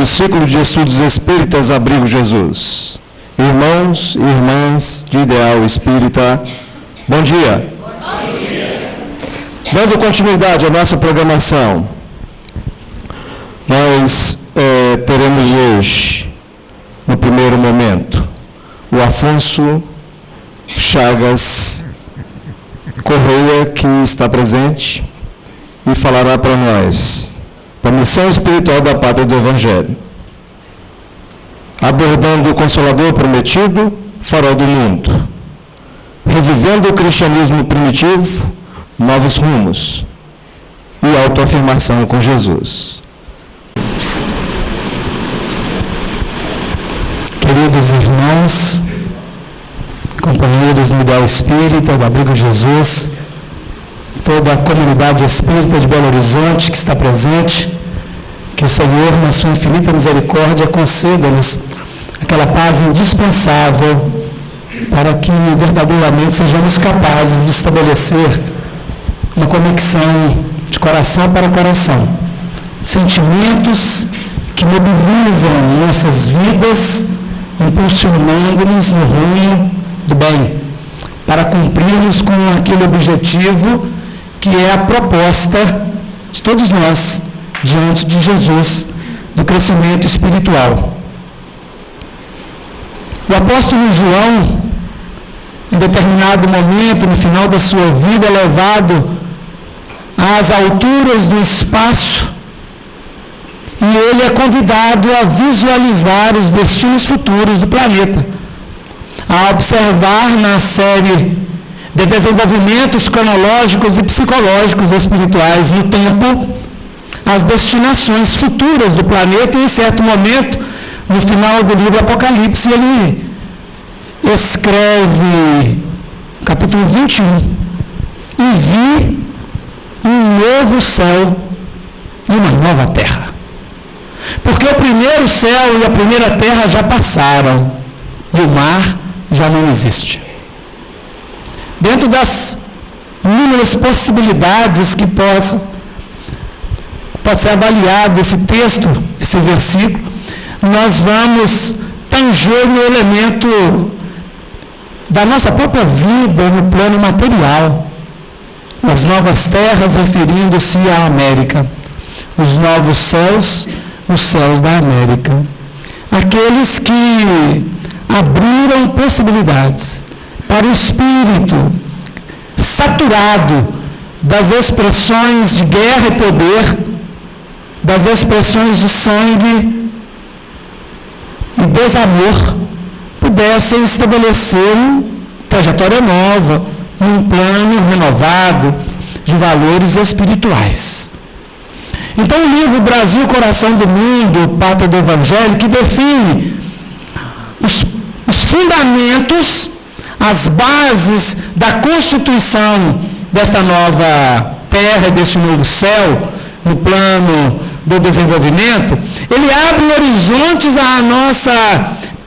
Ciclo de Estudos Espíritas Abrigo Jesus. Irmãos e irmãs de Ideal Espírita, bom dia. Bom dia. Dando continuidade à nossa programação, nós teremos hoje, no primeiro momento, o Afonso Chagas Correia, que está presente e falará para nós da missão espiritual da Pátria do Evangelho, abordando o Consolador Prometido, farol do mundo, revivendo o cristianismo primitivo, novos rumos e autoafirmação com Jesus. Queridos irmãos, companheiros do Ideal Espírita, do Abrigo Jesus, toda a comunidade espírita de Belo Horizonte que está presente, que o Senhor, na sua infinita misericórdia, conceda-nos aquela paz indispensável para que verdadeiramente sejamos capazes de estabelecer uma conexão de coração para coração, sentimentos que mobilizam nossas vidas, impulsionando-nos no rumo do bem, para cumprirmos com aquele objetivo que é a proposta de todos nós diante de Jesus, do crescimento espiritual. O apóstolo João, em determinado momento, no final da sua vida, é levado às alturas do espaço e ele é convidado a visualizar os destinos futuros do planeta, a observar na série de desenvolvimentos cronológicos e psicológicos espirituais no tempo as destinações futuras do planeta. E em certo momento, no final do livro Apocalipse, ele escreve, capítulo 21, e vi um novo céu e uma nova terra. Porque o primeiro céu e a primeira terra já passaram e o mar já não existe. Dentro das inúmeras possibilidades que possa ser avaliado esse texto, esse versículo, nós vamos tanger no elemento da nossa própria vida no plano material. As novas terras, referindo-se à América, os novos céus, os céus da América, aqueles que abriram possibilidades para o espírito saturado das expressões de guerra e poder, das expressões de sangue e desamor, pudessem estabelecer uma trajetória nova, num plano renovado de valores espirituais. Então o livro Brasil, Coração do Mundo, Pátria do Evangelho, que define os fundamentos, as bases da constituição desta nova terra, deste novo céu, no plano do desenvolvimento, ele abre horizontes à nossa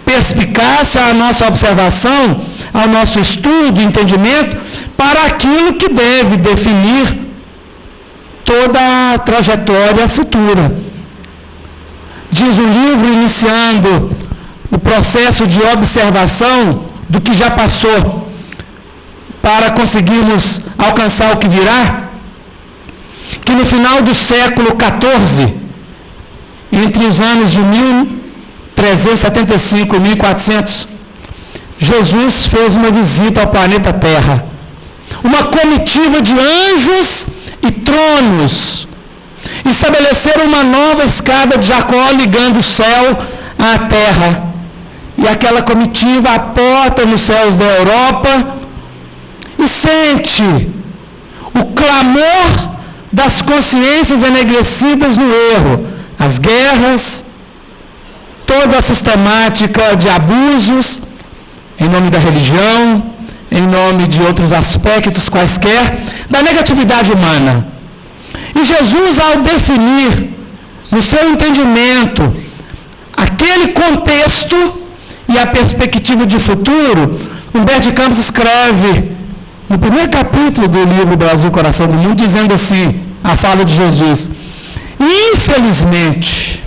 perspicácia, à nossa observação, ao nosso estudo, entendimento, para aquilo que deve definir toda a trajetória futura. Diz o livro, iniciando o processo de observação do que já passou, para conseguirmos alcançar o que virá, que no final do século XIV, entre os anos de 1375 e 1400, Jesus fez uma visita ao planeta Terra. Uma comitiva de anjos e tronos estabeleceram uma nova escada de Jacó ligando o céu à terra. E aquela comitiva aporta nos céus da Europa e sente o clamor das consciências enegrecidas no erro, as guerras, toda a sistemática de abusos em nome da religião, em nome de outros aspectos quaisquer, da negatividade humana. E Jesus, ao definir no seu entendimento aquele contexto e a perspectiva de futuro, Humberto de Campos escreve no primeiro capítulo do livro Brasil, Coração do Mundo, dizendo assim, a fala de Jesus: infelizmente,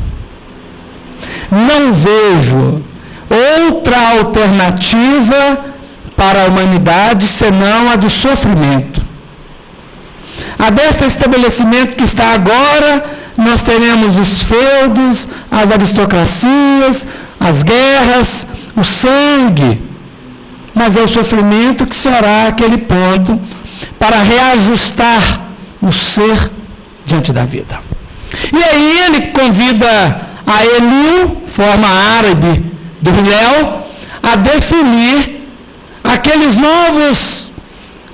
não vejo outra alternativa para a humanidade senão a do sofrimento. A desse estabelecimento que está agora, nós teremos os feudos, as aristocracias, as guerras, o sangue. Mas é o sofrimento que será aquele ponto para reajustar o ser diante da vida. E aí ele convida a Eliú, forma árabe do Hilel, a definir aqueles novos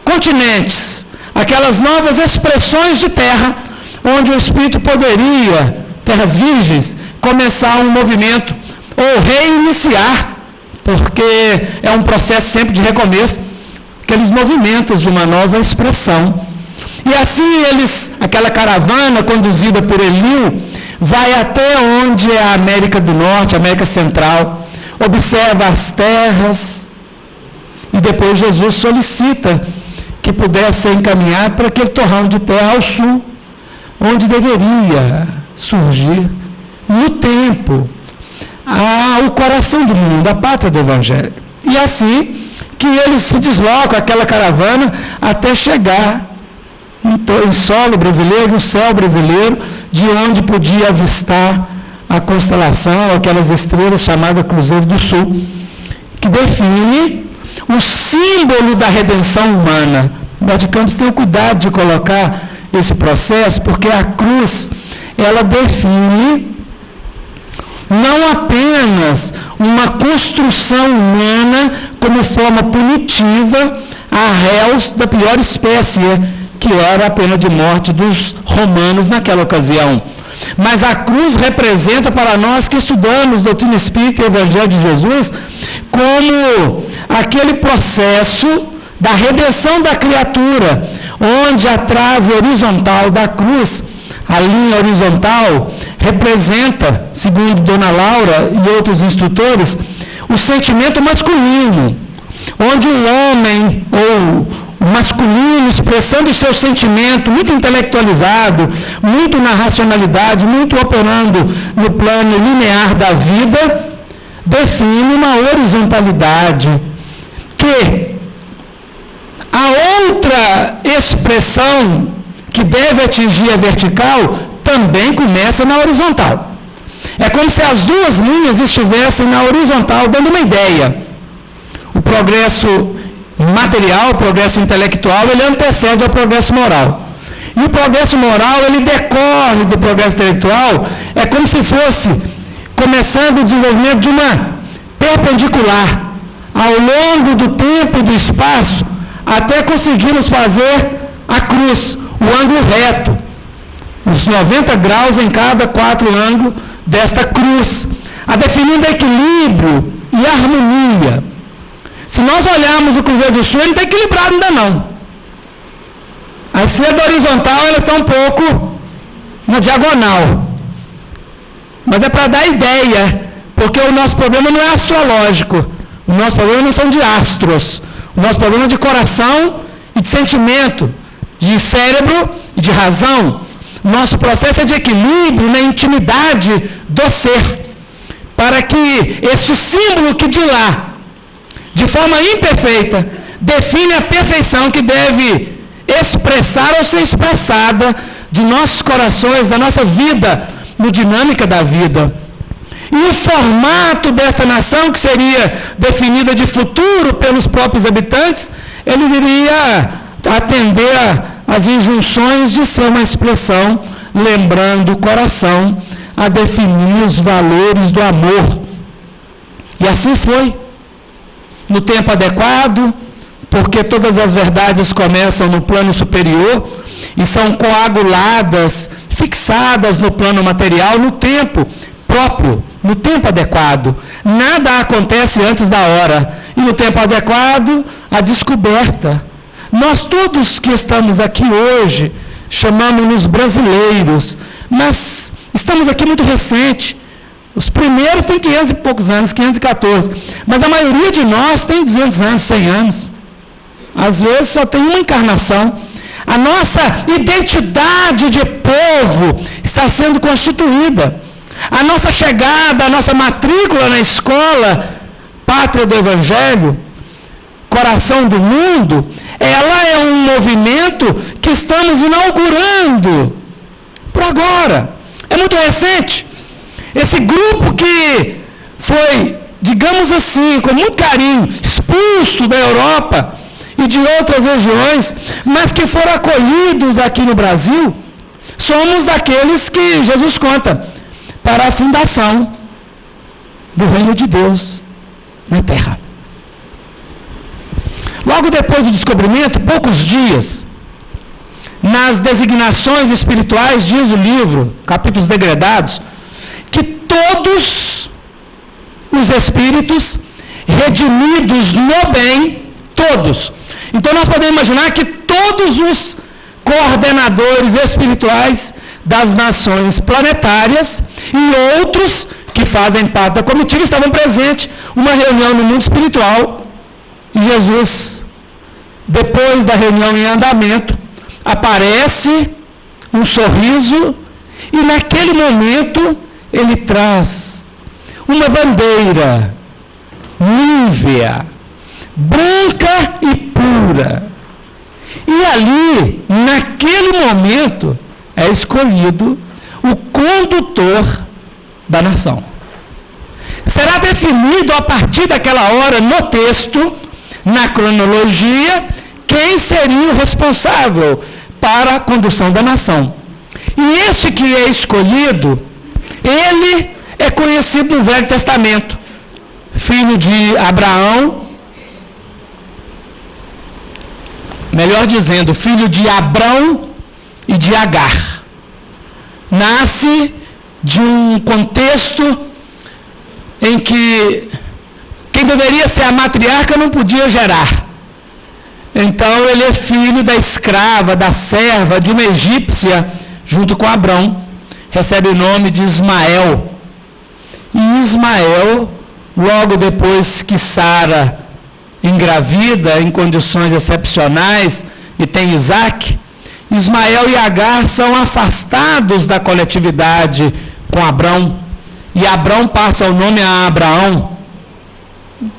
continentes, aquelas novas expressões de terra, onde o Espírito poderia, terras virgens, começar um movimento, ou reiniciar, porque é um processo sempre de recomeço, aqueles movimentos de uma nova expressão. E assim aquela caravana conduzida por Eliú, vai até onde é a América do Norte, a América Central, observa as terras, e depois Jesus solicita que pudesse ser encaminhado para aquele torrão de terra ao sul, onde deveria surgir, no tempo, o coração do mundo, a pátria do Evangelho. E assim que eles se deslocam, aquela caravana, até chegar em solo brasileiro, no céu brasileiro, de onde podia avistar a constelação, aquelas estrelas chamadas Cruzeiro do Sul, que define o símbolo da redenção humana. Nós de Campos tem o cuidado de colocar esse processo, porque a cruz, ela define não apenas uma construção humana como forma punitiva a réus da pior espécie, que era a pena de morte dos romanos naquela ocasião. Mas a cruz representa para nós que estudamos doutrina espírita e Evangelho de Jesus como aquele processo da redenção da criatura, onde a trave horizontal da cruz, a linha horizontal, representa, segundo Dona Laura e outros instrutores, o sentimento masculino, onde o homem ou o masculino, expressando o seu sentimento, muito intelectualizado, muito na racionalidade, muito operando no plano linear da vida, define uma horizontalidade que a outra expressão que deve atingir a vertical também começa na horizontal. É como se as duas linhas estivessem na horizontal, dando uma ideia. O progresso material, o progresso intelectual, ele antecede ao progresso moral. E o progresso moral, ele decorre do progresso intelectual, é como se fosse começando o desenvolvimento de uma perpendicular, ao longo do tempo e do espaço, até conseguirmos fazer a cruz, o ângulo reto, os 90 graus em cada 4 ângulos desta cruz, a definindo equilíbrio e harmonia. Se nós olharmos o Cruzeiro do Sul, ele não está equilibrado ainda não. A estrela horizontal, ela está um pouco na diagonal. Mas é para dar ideia, porque o nosso problema não é astrológico. O nosso problema não são de astros. O nosso problema é de coração e de sentimento, de cérebro e de razão. O nosso processo é de equilíbrio na intimidade do ser, para que este símbolo que de lá, de forma imperfeita, define a perfeição que deve expressar ou ser expressada de nossos corações, da nossa vida, no dinâmica da vida. E o formato dessa nação, que seria definida de futuro pelos próprios habitantes, ele viria atender às injunções de ser uma expressão, lembrando o coração, a definir os valores do amor. E assim foi. No tempo adequado, porque todas as verdades começam no plano superior e são coaguladas, fixadas no plano material, no tempo próprio, no tempo adequado. Nada acontece antes da hora. E no tempo adequado, a descoberta. Nós todos que estamos aqui hoje, chamamos-nos brasileiros, mas estamos aqui muito recente. Os primeiros têm 500 e poucos anos, 514. Mas a maioria de nós tem 200 anos, 100 anos. Às vezes só tem uma encarnação. A nossa identidade de povo está sendo constituída. A nossa chegada, a nossa matrícula na escola, Pátria do Evangelho, Coração do Mundo, ela é um movimento que estamos inaugurando por agora. É muito recente. Esse grupo que foi, digamos assim, com muito carinho, expulso da Europa e de outras regiões, mas que foram acolhidos aqui no Brasil, somos daqueles que Jesus conta para a fundação do reino de Deus na terra. Logo depois do descobrimento, poucos dias, nas designações espirituais, diz o livro, capítulos degredados, que todos os espíritos redimidos no bem, todos. Então nós podemos imaginar que todos os coordenadores espirituais das nações planetárias e outros que fazem parte da comitiva estavam presentes, uma reunião no mundo espiritual, e Jesus, depois da reunião em andamento, aparece um sorriso e naquele momento ele traz uma bandeira nívea, branca e pura. E ali, naquele momento, é escolhido o condutor da nação. Será definido a partir daquela hora no texto, na cronologia, quem seria o responsável para a condução da nação. E este que é escolhido, ele é conhecido no Velho Testamento, filho de Abraão, melhor dizendo, filho de Abrão e de Agar. Nasce de um contexto em que quem deveria ser a matriarca não podia gerar. Então ele é filho da escrava, da serva, de uma egípcia, junto com Abrão. Recebe o nome de Ismael. E Ismael, logo depois que Sara engravida em condições excepcionais e tem Isaac, Ismael e Agar são afastados da coletividade com Abrão. E Abrão passa o nome a Abraão.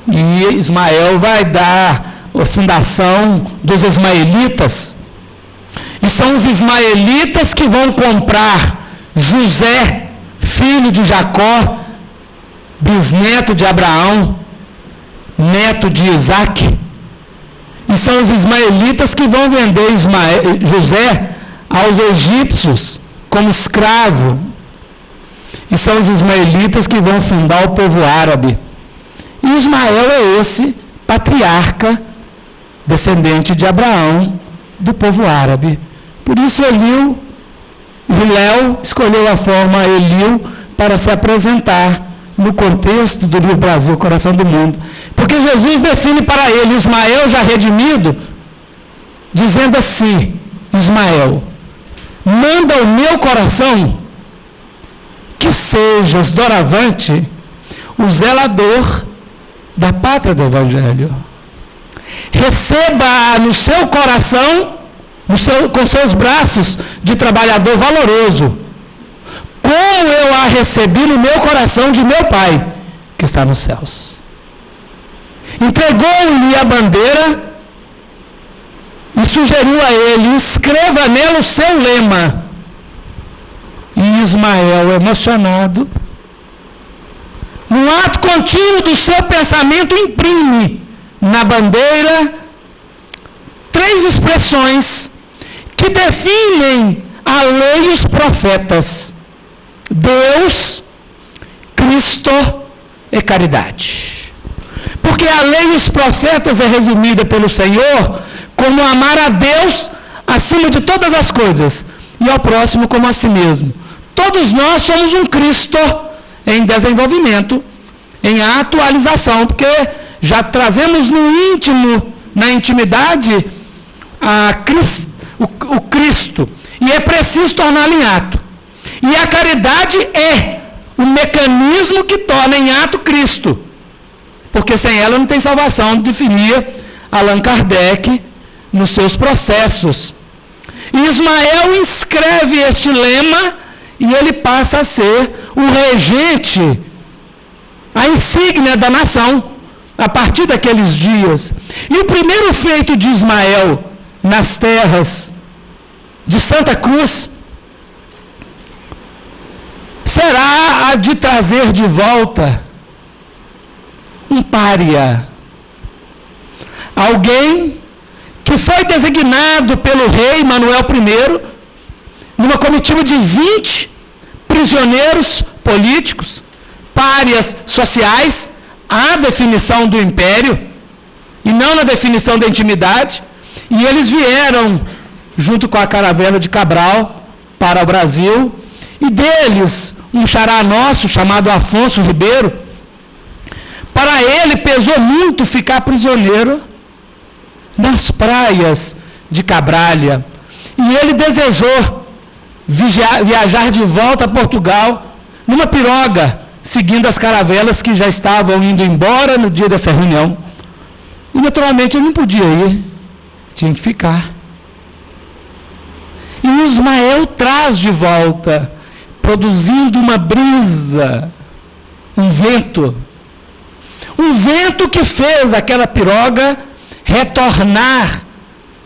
E Ismael vai dar a fundação dos ismaelitas. E são os ismaelitas que vão comprar José, filho de Jacó, bisneto de Abraão, neto de Isaac. E são os ismaelitas que vão vender José aos egípcios como escravo. E são os ismaelitas que vão fundar o povo árabe. E Ismael é esse patriarca, descendente de Abraão, do povo árabe. Por isso Eliu, Hilel, escolheu a forma Eliu para se apresentar no contexto do livro Brasil, Coração do Mundo. Porque Jesus define para ele, Ismael já redimido, dizendo assim: Ismael, manda o meu coração que sejas doravante o zelador da pátria do Evangelho. Receba no seu coração, com seus braços de trabalhador valoroso, como eu a recebi no meu coração de meu Pai, que está nos céus. Entregou-lhe a bandeira e sugeriu a ele: escreva nela o seu lema. E Ismael, emocionado, no ato contínuo do seu pensamento, imprime na bandeira 3 expressões que definem a lei e os profetas: Deus, Cristo e caridade. Porque a lei e os profetas é resumida pelo Senhor como amar a Deus acima de todas as coisas e ao próximo como a si mesmo. Todos nós somos um Cristo em desenvolvimento, em atualização, porque já trazemos no íntimo, na intimidade, o Cristo, e é preciso torná-lo em ato. E a caridade é o mecanismo que torna em ato Cristo, porque sem ela não tem salvação, definia Allan Kardec nos seus processos. E Ismael inscreve este lema e ele passa a ser o regente, a insígnia da nação, a partir daqueles dias. E o primeiro feito de Ismael nas terras de Santa Cruz será a de trazer de volta um pária. Alguém que foi designado pelo rei Manuel I, numa comitiva de 20 prisioneiros políticos, párias sociais, a definição do império, e não na definição da intimidade, e eles vieram, junto com a caravela de Cabral, para o Brasil, e deles, um xará nosso, chamado Afonso Ribeiro, para ele pesou muito ficar prisioneiro nas praias de Cabralha, e ele desejou viajar de volta a Portugal, numa piroga, seguindo as caravelas que já estavam indo embora no dia dessa reunião. E naturalmente ele não podia ir, tinha que ficar. E Ismael traz de volta, produzindo uma brisa, um vento que fez aquela piroga retornar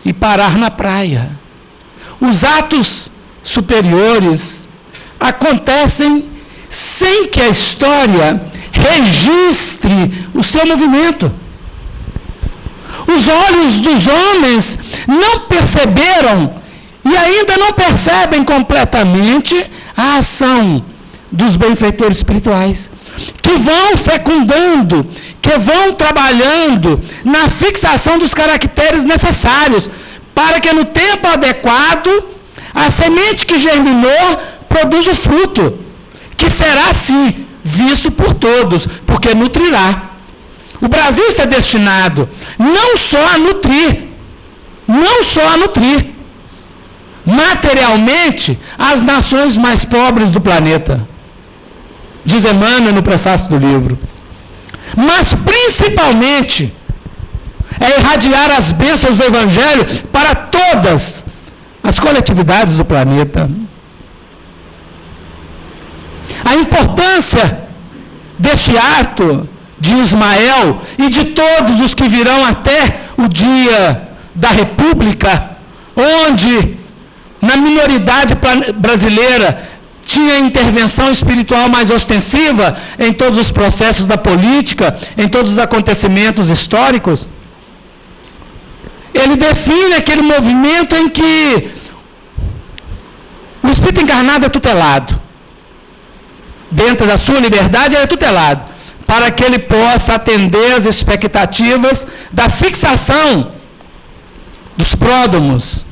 e parar na praia. Os atos superiores acontecem sem que a história registre o seu movimento. Os olhos dos homens não perceberam e ainda não percebem completamente a ação dos benfeitores espirituais, que vão fecundando, que vão trabalhando na fixação dos caracteres necessários para que no tempo adequado a semente que germinou produza o fruto, que será sim visto por todos, porque nutrirá. O Brasil está destinado não só a nutrir materialmente as nações mais pobres do planeta, diz Emmanuel no prefácio do livro, mas principalmente é irradiar as bênçãos do Evangelho para todas as coletividades do planeta. A importância deste ato de Ismael e de todos os que virão até o dia da República, onde na minoridade brasileira tinha intervenção espiritual mais ostensiva em todos os processos da política, em todos os acontecimentos históricos. Ele define aquele movimento em que o espírito encarnado é tutelado. Dentro da sua liberdade, ele é tutelado, para que ele possa atender às expectativas da fixação dos pródomos,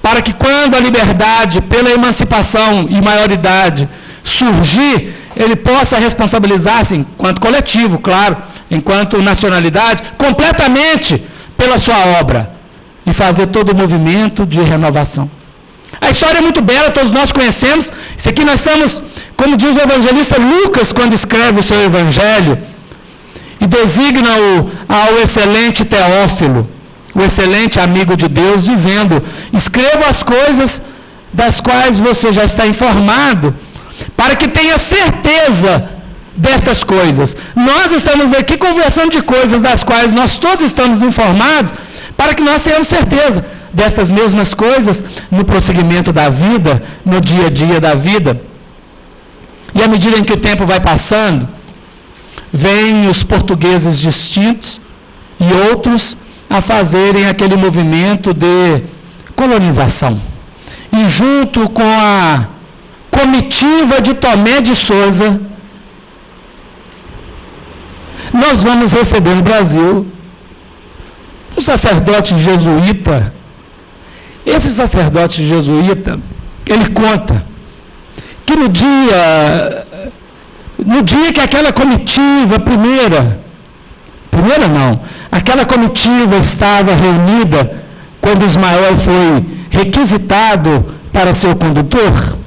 para que quando a liberdade, pela emancipação e maioridade, surgir, ele possa responsabilizar-se enquanto coletivo, claro, enquanto nacionalidade, completamente pela sua obra, e fazer todo o movimento de renovação. A história é muito bela, todos nós conhecemos. Isso aqui nós estamos, como diz o evangelista Lucas, quando escreve o seu evangelho, e designa-o ao excelente Teófilo, o excelente amigo de Deus, dizendo: escreva as coisas das quais você já está informado, para que tenha certeza destas coisas. Nós estamos aqui conversando de coisas das quais nós todos estamos informados, para que nós tenhamos certeza destas mesmas coisas no prosseguimento da vida, no dia a dia da vida. E à medida em que o tempo vai passando, vêm os portugueses distintos e outros a fazerem aquele movimento de colonização. E junto com a comitiva de Tomé de Souza, nós vamos receber no Brasil um sacerdote jesuíta. Esse sacerdote jesuíta, ele conta que no dia que aquela comitiva aquela comitiva estava reunida, quando Ismael foi requisitado para ser o condutor,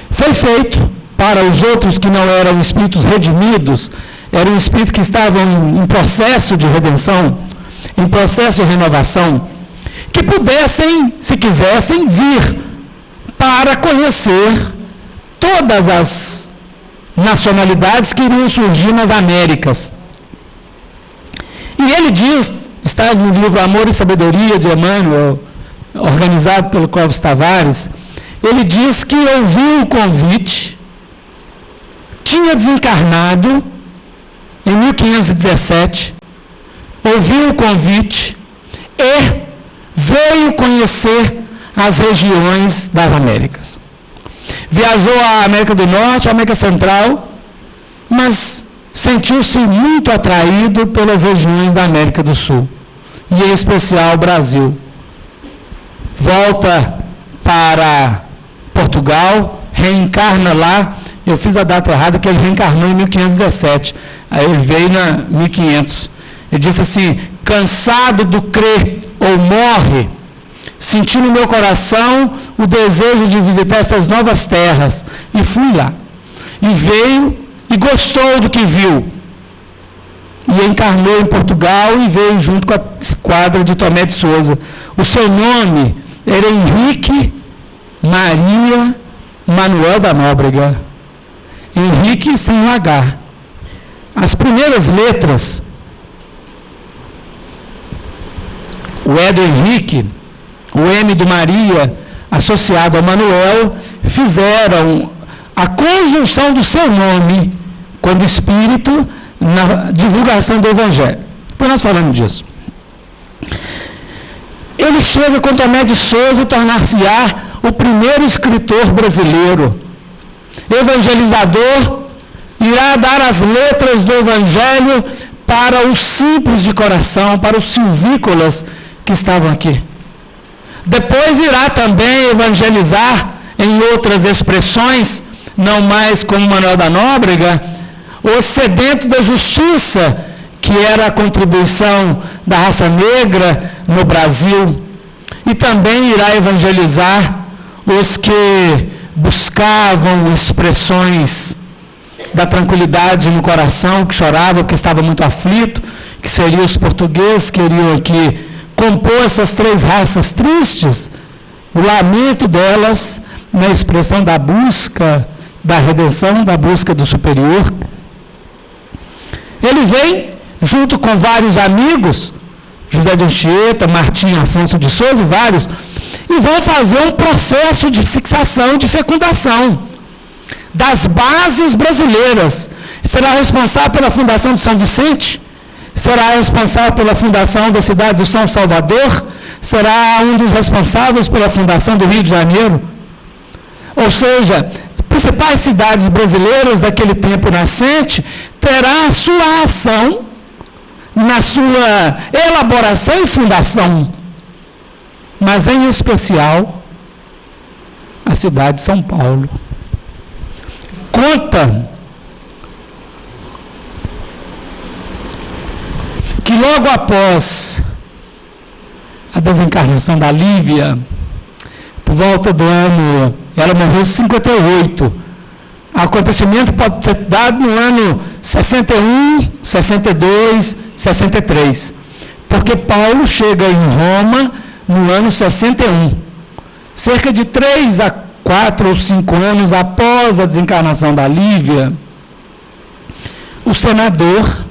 foi feito para os outros que não eram espíritos redimidos, eram espíritos que estavam em processo de redenção, em processo de renovação, que pudessem, se quisessem, vir para conhecer todas as nacionalidades que iriam surgir nas Américas. E ele diz, está no livro Amor e Sabedoria, de Emmanuel, organizado pelo Clóvis Tavares, ele diz que ouviu o convite, tinha desencarnado em 1517, ouviu o convite e veio conhecer as regiões das Américas. Viajou à América do Norte, à América Central, mas sentiu-se muito atraído pelas regiões da América do Sul, e em especial o Brasil. Volta para Portugal, reencarna lá. Eu fiz a data errada, que ele reencarnou em 1517, aí ele veio na 1500. Ele disse assim: cansado do crer ou morre, senti no meu coração o desejo de visitar essas novas terras, e fui lá, e veio, e gostou do que viu, e encarnou em Portugal, e veio junto com a esquadra de Tomé de Souza. O seu nome era Henrique Maria Manuel da Nóbrega, Henrique sem o H. As primeiras letras, o E do Henrique, o M do Maria, associado ao Manuel, fizeram a conjunção do seu nome quando espírito na divulgação do Evangelho. Depois nós falamos disso. Ele chega com Tomé de Souza a tornar-se-á o primeiro escritor brasileiro, evangelizador, irá dar as letras do Evangelho para os simples de coração, para os silvícolas que estavam aqui. Depois irá também evangelizar, em outras expressões, não mais como Manuel da Nóbrega, o sedento da justiça, que era a contribuição da raça negra no Brasil. E também irá evangelizar os que buscavam expressões da tranquilidade no coração, que choravam porque estava muito aflito, que seriam os portugueses, que queriam aqui compor essas três raças tristes, o lamento delas na expressão da busca da redenção, da busca do superior. Ele vem junto com vários amigos, José de Anchieta, Martim Afonso de Souza e vários, e vão fazer um processo de fixação, de fecundação das bases brasileiras. Será responsável pela fundação de São Vicente, será responsável pela fundação da cidade do São Salvador, será um dos responsáveis pela fundação do Rio de Janeiro. Ou seja, principais cidades brasileiras daquele tempo nascente terá a sua ação na sua elaboração e fundação, mas em especial a cidade de São Paulo. Conta que logo após a desencarnação da Lívia, por volta do ano, ela morreu em 58, o acontecimento pode ser dado no ano 61, 62, 63, porque Paulo chega em Roma no ano 61, cerca de 3 a 4 ou 5 anos após a desencarnação da Lívia. O senador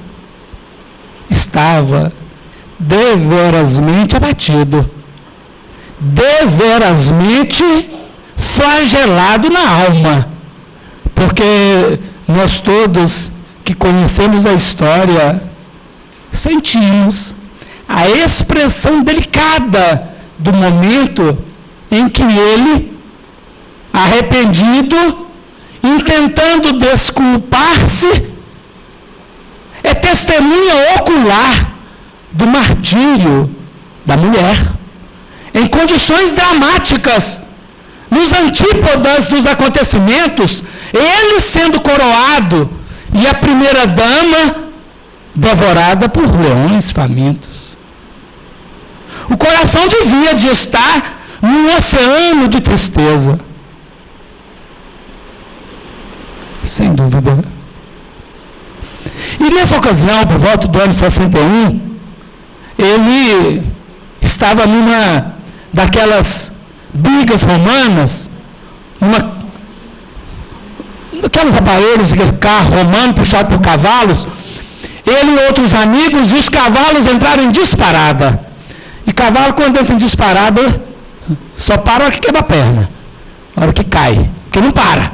estava deverasmente abatido, deverasmente flagelado na alma, porque nós todos que conhecemos a história sentimos a expressão delicada do momento em que ele, arrependido, intentando desculpar-se, é testemunha ocular do martírio da mulher, em condições dramáticas, nos antípodas dos acontecimentos, ele sendo coroado e a primeira dama devorada por leões famintos. O coração devia de estar num oceano de tristeza. Sem dúvida. E nessa ocasião, por volta do ano 61, ele estava numa daquelas brigas romanas, aqueles aparelhos, aquele carro romano puxado por cavalos, ele e outros amigos, e os cavalos entraram em disparada. E cavalo, quando entra em disparada, só para a hora que quebra a perna, a hora que cai, porque não para.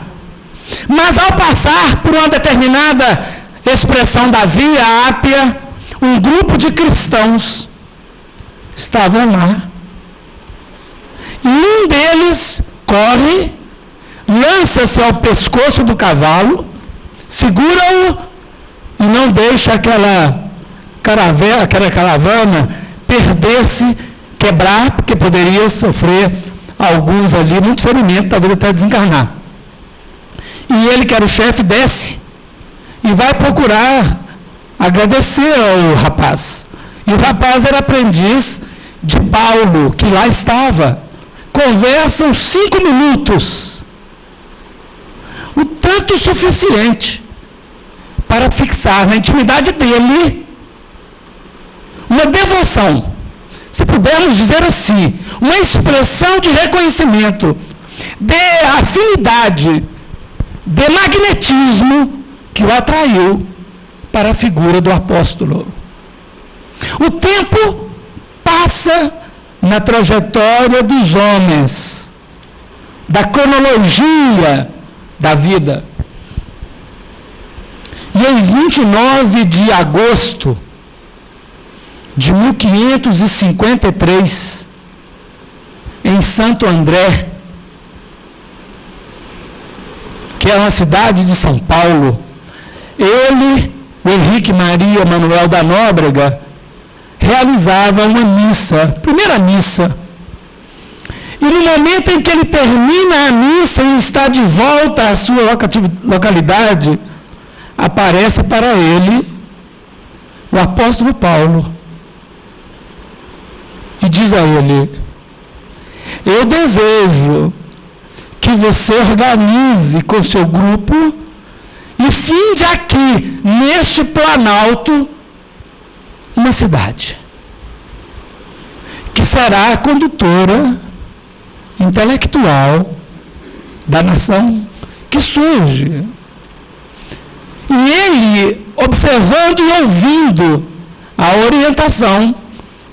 Mas ao passar por uma determinada expressão da Via Ápia, um grupo de cristãos estavam lá. E um deles corre, lança-se ao pescoço do cavalo, segura-o e não deixa aquela caravana perder-se, quebrar, porque poderia sofrer alguns ali muito ferimento, talvez até desencarnar. E ele, que era o chefe, desce e vai procurar agradecer ao rapaz. E o rapaz era aprendiz de Paulo, que lá estava. Conversam 5 minutos. O tanto suficiente para fixar na intimidade dele uma devoção, se pudermos dizer assim, uma expressão de reconhecimento, de afinidade, de magnetismo que o atraiu para a figura do apóstolo. O tempo passa na trajetória dos homens, da cronologia da vida. E em 29 de agosto de 1553, em Santo André, que é uma cidade de São Paulo, ele, o Henrique Maria Manuel da Nóbrega, realizava uma missa, primeira missa. E no momento em que ele termina a missa e está de volta à sua localidade, aparece para ele o apóstolo Paulo e diz a ele: eu desejo que você organize com seu grupo e finde aqui, neste planalto, uma cidade que será a condutora intelectual da nação que surge. E ele, observando e ouvindo a orientação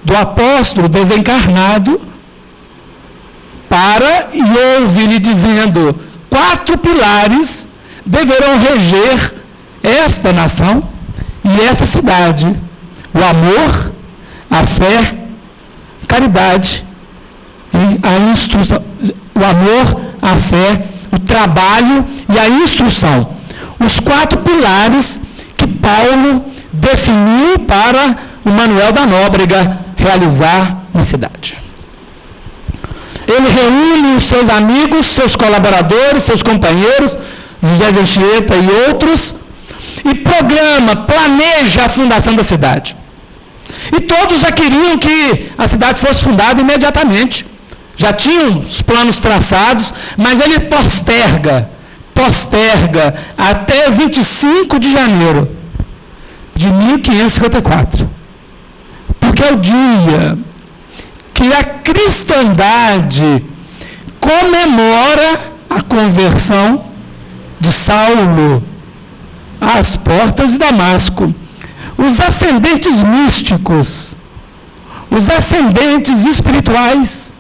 do apóstolo desencarnado, para e ouve-lhe dizendo: 4 pilares deverão reger esta nação e esta cidade: o amor, a fé, a caridade e a instrução. O amor, a fé, o trabalho e a instrução. Os 4 pilares que Paulo definiu para o Manuel da Nóbrega realizar na cidade. Ele reúne os seus amigos, seus colaboradores, seus companheiros, José de Anchieta e outros, e planeja a fundação da cidade. E todos já queriam que a cidade fosse fundada imediatamente. Já tinham os planos traçados, mas ele posterga até 25 de janeiro de 1554. Porque é o dia que a cristandade comemora a conversão de Saulo às portas de Damasco. Os ascendentes místicos, os ascendentes espirituais,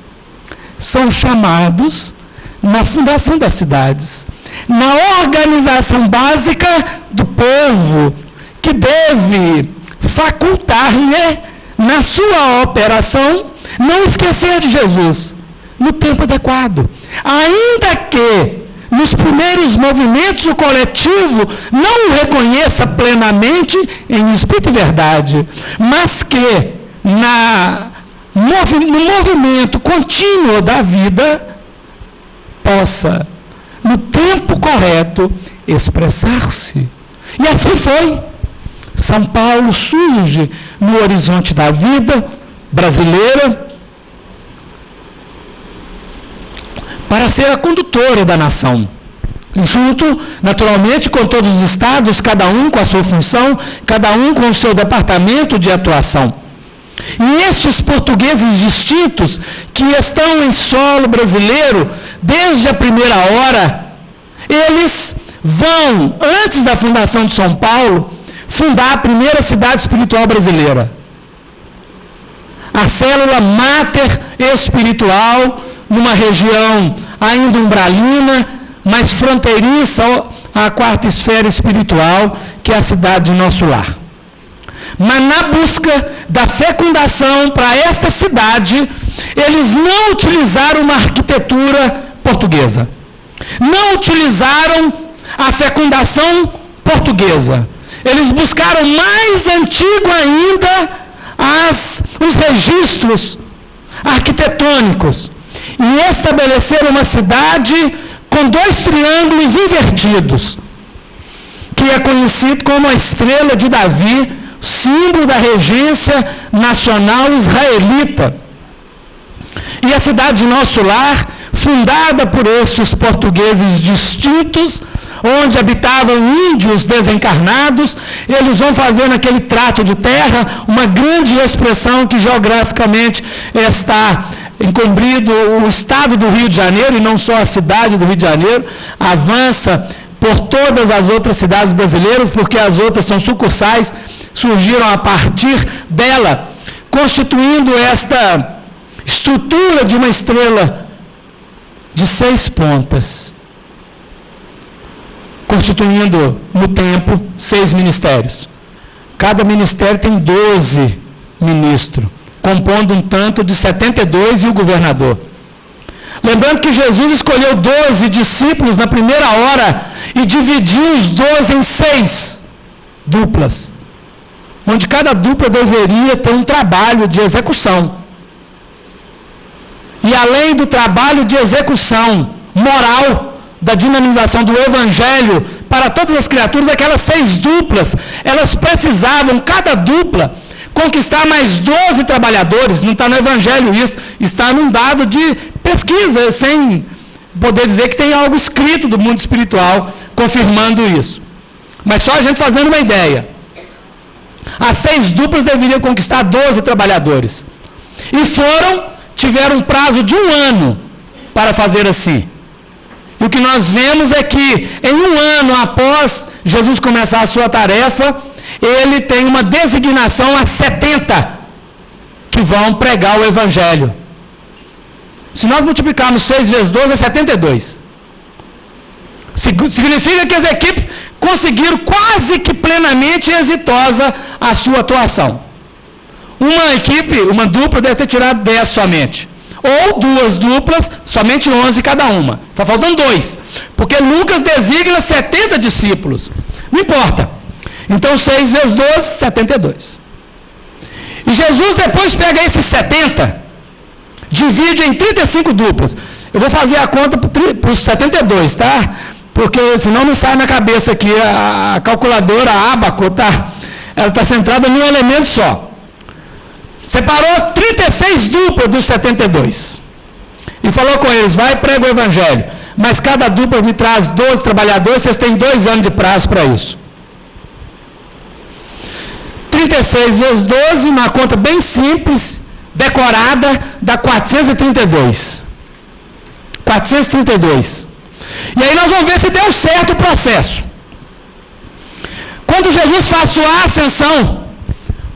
são chamados na fundação das cidades, na organização básica do povo, que deve facultar-lhe, na sua operação, não esquecer de Jesus, no tempo adequado. Ainda que nos primeiros movimentos o coletivo não o reconheça plenamente em espírito e verdade, mas que no movimento contínuo da vida possa, no tempo correto, expressar-se. E assim foi. São Paulo surge no horizonte da vida brasileira para ser a condutora da nação, junto, naturalmente, com todos os estados, cada um com a sua função, cada um com o seu departamento de atuação. E estes portugueses distintos, que estão em solo brasileiro desde a primeira hora, eles vão, antes da fundação de São Paulo, fundar a primeira cidade espiritual brasileira. A célula máter espiritual, numa região ainda umbralina, mas fronteiriça à quarta esfera espiritual, que é a cidade de Nosso Lar. Mas na busca da fecundação para essa cidade, eles não utilizaram uma arquitetura portuguesa. Não utilizaram a fecundação portuguesa. Eles buscaram mais antigo ainda os registros arquitetônicos e estabeleceram uma cidade com 2 triângulos invertidos, que é conhecido como a Estrela de Davi, símbolo da regência nacional israelita. E a cidade de Nosso Lar, fundada por estes portugueses distintos, onde habitavam índios desencarnados, eles vão fazer naquele trato de terra uma grande expressão que geograficamente está encobrido o estado do Rio de Janeiro, e não só a cidade do Rio de Janeiro, avança por todas as outras cidades brasileiras, porque as outras são sucursais, surgiram a partir dela, constituindo esta estrutura de uma estrela de 6 pontas, constituindo no tempo 6 ministérios. Cada ministério tem 12 ministros, compondo um tanto de 72 e o governador. Lembrando que Jesus escolheu 12 discípulos na primeira hora e dividiu os 12 em 6 duplas, onde cada dupla deveria ter um trabalho de execução. E além do trabalho de execução moral, da dinamização do Evangelho para todas as criaturas, aquelas 6 duplas, elas precisavam, cada dupla, conquistar mais 12 trabalhadores. Não está no Evangelho isso, está num dado de pesquisa, sem poder dizer que tem algo escrito do mundo espiritual confirmando isso. Mas só a gente fazendo uma ideia. As 6 duplas deveriam conquistar 12 trabalhadores. E tiveram um prazo de 1 ano para fazer assim. E o que nós vemos é que, em 1 ano após Jesus começar a sua tarefa, ele tem uma designação a 70 que vão pregar o Evangelho. Se nós multiplicarmos 6 vezes 12, é 72. Significa que as equipes conseguiram quase que plenamente exitosa a sua atuação. Uma dupla deve ter tirado 10 somente. Ou 2 duplas, somente 11 cada uma. Está faltando 2. Porque Lucas designa 70 discípulos. Não importa. Então 6 vezes 12, 72. E Jesus depois pega esses 70, divide em 35 duplas. Eu vou fazer a conta para os 72, tá? Porque senão não sai na cabeça aqui. A calculadora, a ábaco, tá? Ela está centrada num elemento só. Separou 36 duplas dos 72. E falou com eles, vai e prega o Evangelho. Mas cada dupla me traz 12 trabalhadores, vocês têm 2 anos de prazo para isso. 36 vezes 12, uma conta bem simples, decorada, dá 432. 432. E aí nós vamos ver se deu certo o processo. Quando Jesus faz sua ascensão,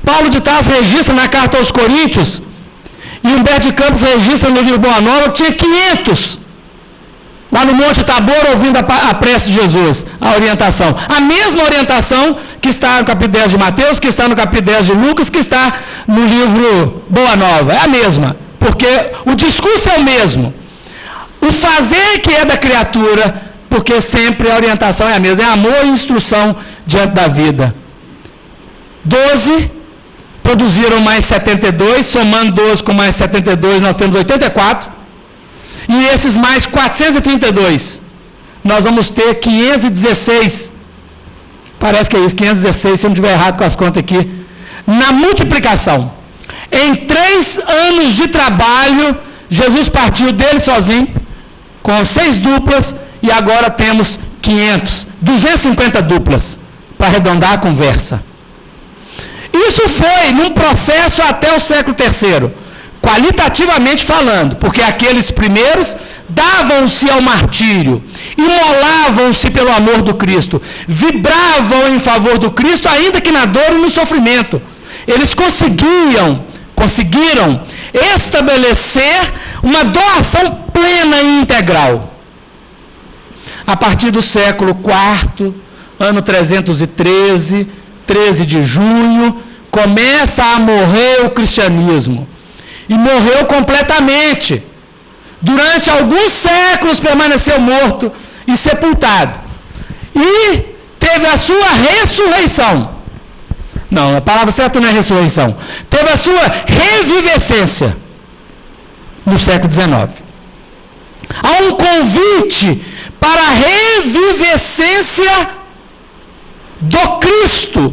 Paulo de Tarso registra na carta aos Coríntios, e Humberto de Campos registra no livro Boa Nova, que tinha 500 lá no Monte Tabor, ouvindo a prece de Jesus, a orientação. A mesma orientação que está no capítulo 10 de Mateus, que está no capítulo 10 de Lucas, que está no livro Boa Nova. É a mesma, porque o discurso é o mesmo. O fazer que é da criatura, porque sempre a orientação é a mesma. É amor e instrução diante da vida. 12 produziram mais 72, somando 12 com mais 72, nós temos 84. E esses mais 432, nós vamos ter 516. Parece que é isso, 516, se eu não estiver errado com as contas aqui. Na multiplicação. Em 3 anos de trabalho, Jesus partiu dele sozinho, com 6 duplas, e agora temos 250 duplas, para arredondar a conversa. Isso foi num processo até o século III, qualitativamente falando, porque aqueles primeiros davam-se ao martírio, imolavam-se pelo amor do Cristo, vibravam em favor do Cristo, ainda que na dor e no sofrimento. Eles conseguiram estabelecer uma doação plena e integral. A partir do século IV, ano 313, 13 de junho, começa a morrer o cristianismo. E morreu completamente. Durante alguns séculos permaneceu morto e sepultado. E teve a sua ressurreição. Não, a palavra certa não é ressurreição. Teve a sua revivescência no século XIX. Há um convite para a revivescência do Cristo,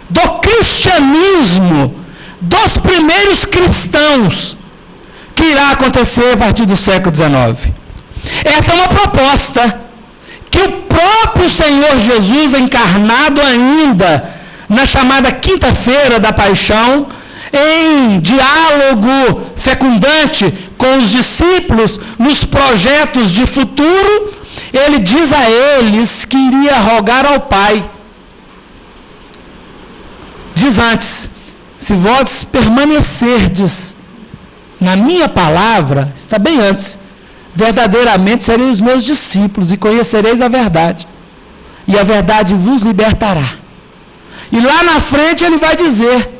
do cristianismo, dos primeiros cristãos, que irá acontecer a partir do século XIX. Essa é uma proposta que o próprio Senhor Jesus, encarnado ainda na chamada Quinta-feira da Paixão, em diálogo fecundante com os discípulos, nos projetos de futuro, ele diz a eles que iria rogar ao Pai. Diz antes: se vós permanecerdes na minha palavra, está bem antes, verdadeiramente sereis os meus discípulos e conhecereis a verdade, e a verdade vos libertará. E lá na frente ele vai dizer: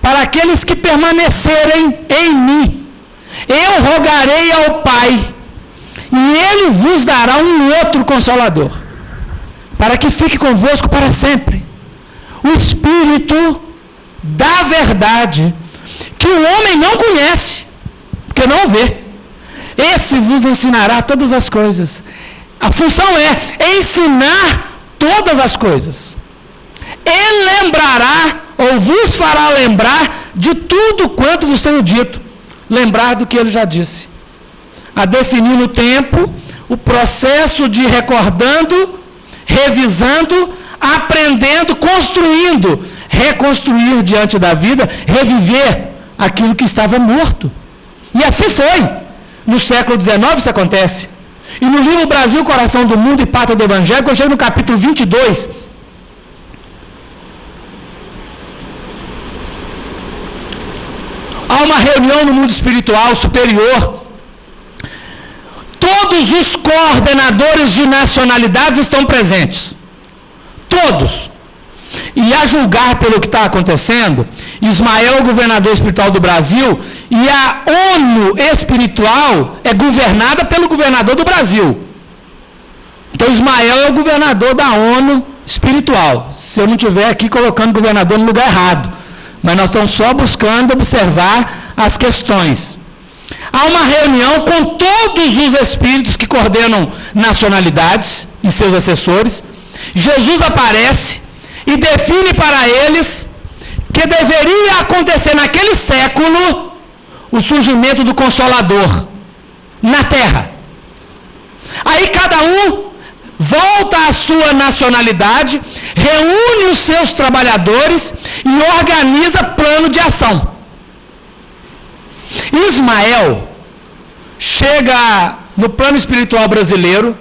para aqueles que permanecerem em mim, eu rogarei ao Pai, e ele vos dará um outro Consolador, para que fique convosco para sempre, o Espírito da verdade, que o homem não conhece, porque não o vê. Esse vos ensinará todas as coisas. A função é ensinar todas as coisas. Ele lembrará, ou vos fará lembrar de tudo quanto vos tenho dito. Lembrar do que ele já disse. A definir no tempo o processo de recordando, revisando, aprendendo, construindo, reconstruir diante da vida, reviver aquilo que estava morto. E assim foi. No século XIX isso acontece. E no livro Brasil, Coração do Mundo e Pátria do Evangelho, quando chega no capítulo 22, há uma reunião no mundo espiritual superior. Todos os coordenadores de nacionalidades estão presentes. Todos. E a julgar pelo que está acontecendo, Ismael é o governador espiritual do Brasil, e a ONU espiritual é governada pelo governador do Brasil. Então Ismael é o governador da ONU espiritual. Se eu não estiver aqui colocando governador no lugar errado. Mas nós estamos só buscando observar as questões. Há uma reunião com todos os espíritos que coordenam nacionalidades e seus assessores. Jesus aparece e define para eles que deveria acontecer naquele século o surgimento do Consolador na Terra. Aí cada um volta à sua nacionalidade, reúne os seus trabalhadores e organiza plano de ação. Ismael chega no plano espiritual brasileiro,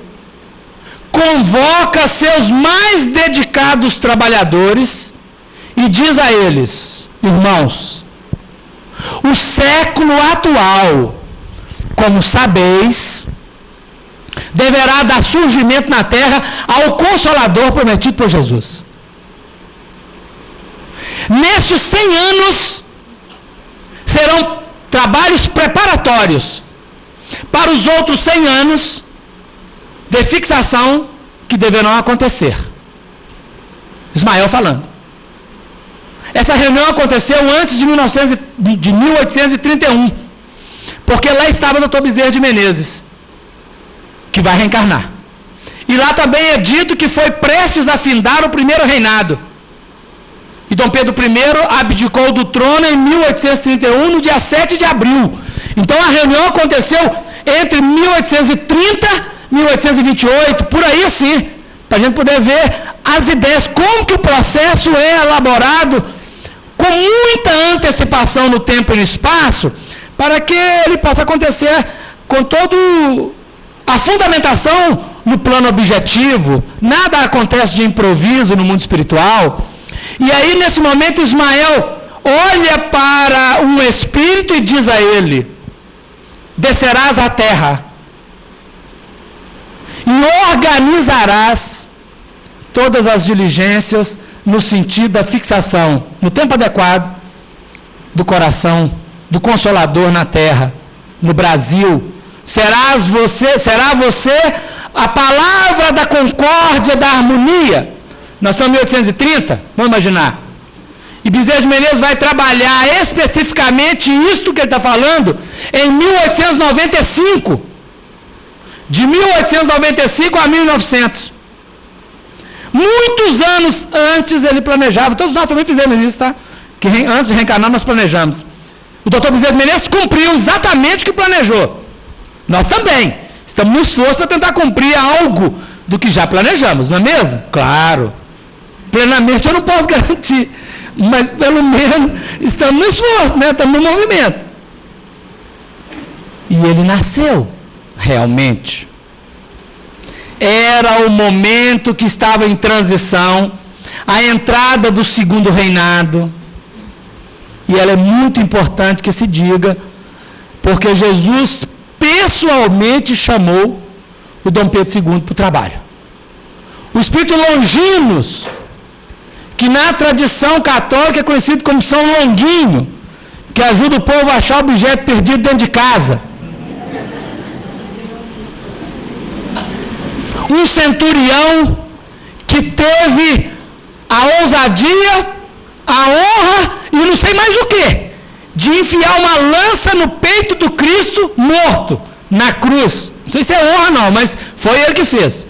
convoca seus mais dedicados trabalhadores e diz a eles: irmãos, o século atual, como sabeis, deverá dar surgimento na terra ao Consolador prometido por Jesus. Nestes 100 anos, serão trabalhos preparatórios para os outros 100 anos de fixação que deverão acontecer. Ismael falando. Essa reunião aconteceu antes de 1831, porque lá estava o Dr. Bezerra de Menezes, que vai reencarnar. E lá também é dito que foi prestes a findar o primeiro reinado. E Dom Pedro I abdicou do trono em 1831, no dia 7 de abril. Então a reunião aconteceu entre 1830 e 1828, por aí assim, para a gente poder ver as ideias, como que o processo é elaborado com muita antecipação no tempo e no espaço, para que ele possa acontecer com toda a fundamentação no plano objetivo. Nada acontece de improviso no mundo espiritual. E aí, nesse momento, Ismael olha para um espírito e diz a ele: descerás à terra e organizarás todas as diligências no sentido da fixação, no tempo adequado, do coração do Consolador na terra, no Brasil. Será você a palavra da concórdia, da harmonia. Nós estamos em 1830, vamos imaginar. E Bezerra de Menezes vai trabalhar especificamente isto que ele está falando em 1895. De 1895 a 1900. Muitos anos antes ele planejava. Todos nós também fizemos isso, tá? Que antes de reencarnar nós planejamos. O doutor Bezerra de Menezes cumpriu exatamente o que planejou. Nós também estamos no esforço para tentar cumprir algo do que já planejamos, não é mesmo? Claro. Plenamente eu não posso garantir, mas pelo menos estamos no esforço, né? Estamos no movimento. E ele nasceu, realmente. Era o momento que estava em transição, a entrada do segundo reinado. E ela é muito importante que se diga, porque Jesus pessoalmente chamou o Dom Pedro II para o trabalho. O espírito Longinos, que na tradição católica é conhecido como São Longuinho, que ajuda o povo a achar objeto perdido dentro de casa. Um centurião que teve a ousadia, a honra e não sei mais o que, de enfiar uma lança no peito do Cristo morto, na cruz. Não sei se é honra não, mas foi ele que fez.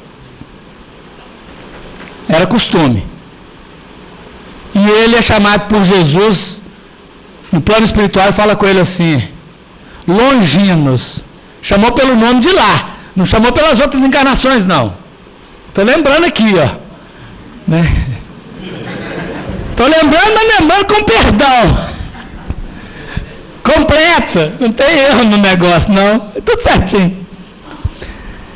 Era costume. E ele é chamado por Jesus, no plano espiritual, e fala com ele assim: Longinos. Chamou pelo nome de lá, não chamou pelas outras encarnações, não. Estou lembrando aqui, ó. Né? Estou lembrando, mas lembrando com perdão. Completa, não tem erro no negócio, não. É tudo certinho.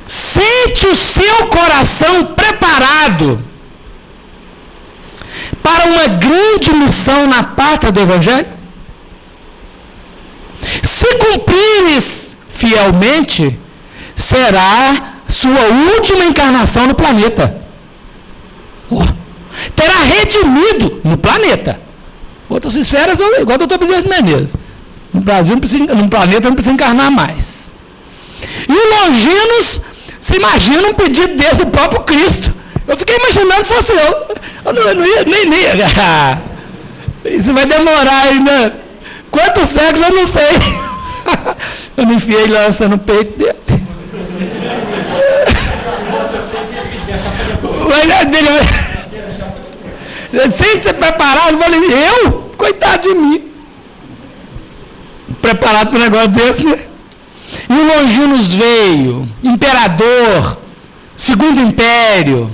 Sente o seu coração preparado para uma grande missão na pátria do Evangelho? Se cumprires fielmente, será sua última encarnação no planeta. Terá redimido no planeta. Outras esferas, igual o doutor Bezerra de Menezes. No Brasil, no planeta, não precisa encarnar mais. E o Longinos, você imagina um pedido desse do próprio Cristo. Eu fiquei imaginando se fosse eu não ia, nem ia. Isso vai demorar ainda. Quantos séculos eu não sei. Eu me enfiei lança no peito dele. Sem ser preparado, eu falei, eu? Coitado de mim. Preparado para um negócio desse, né? E o Longinos veio, imperador, segundo império.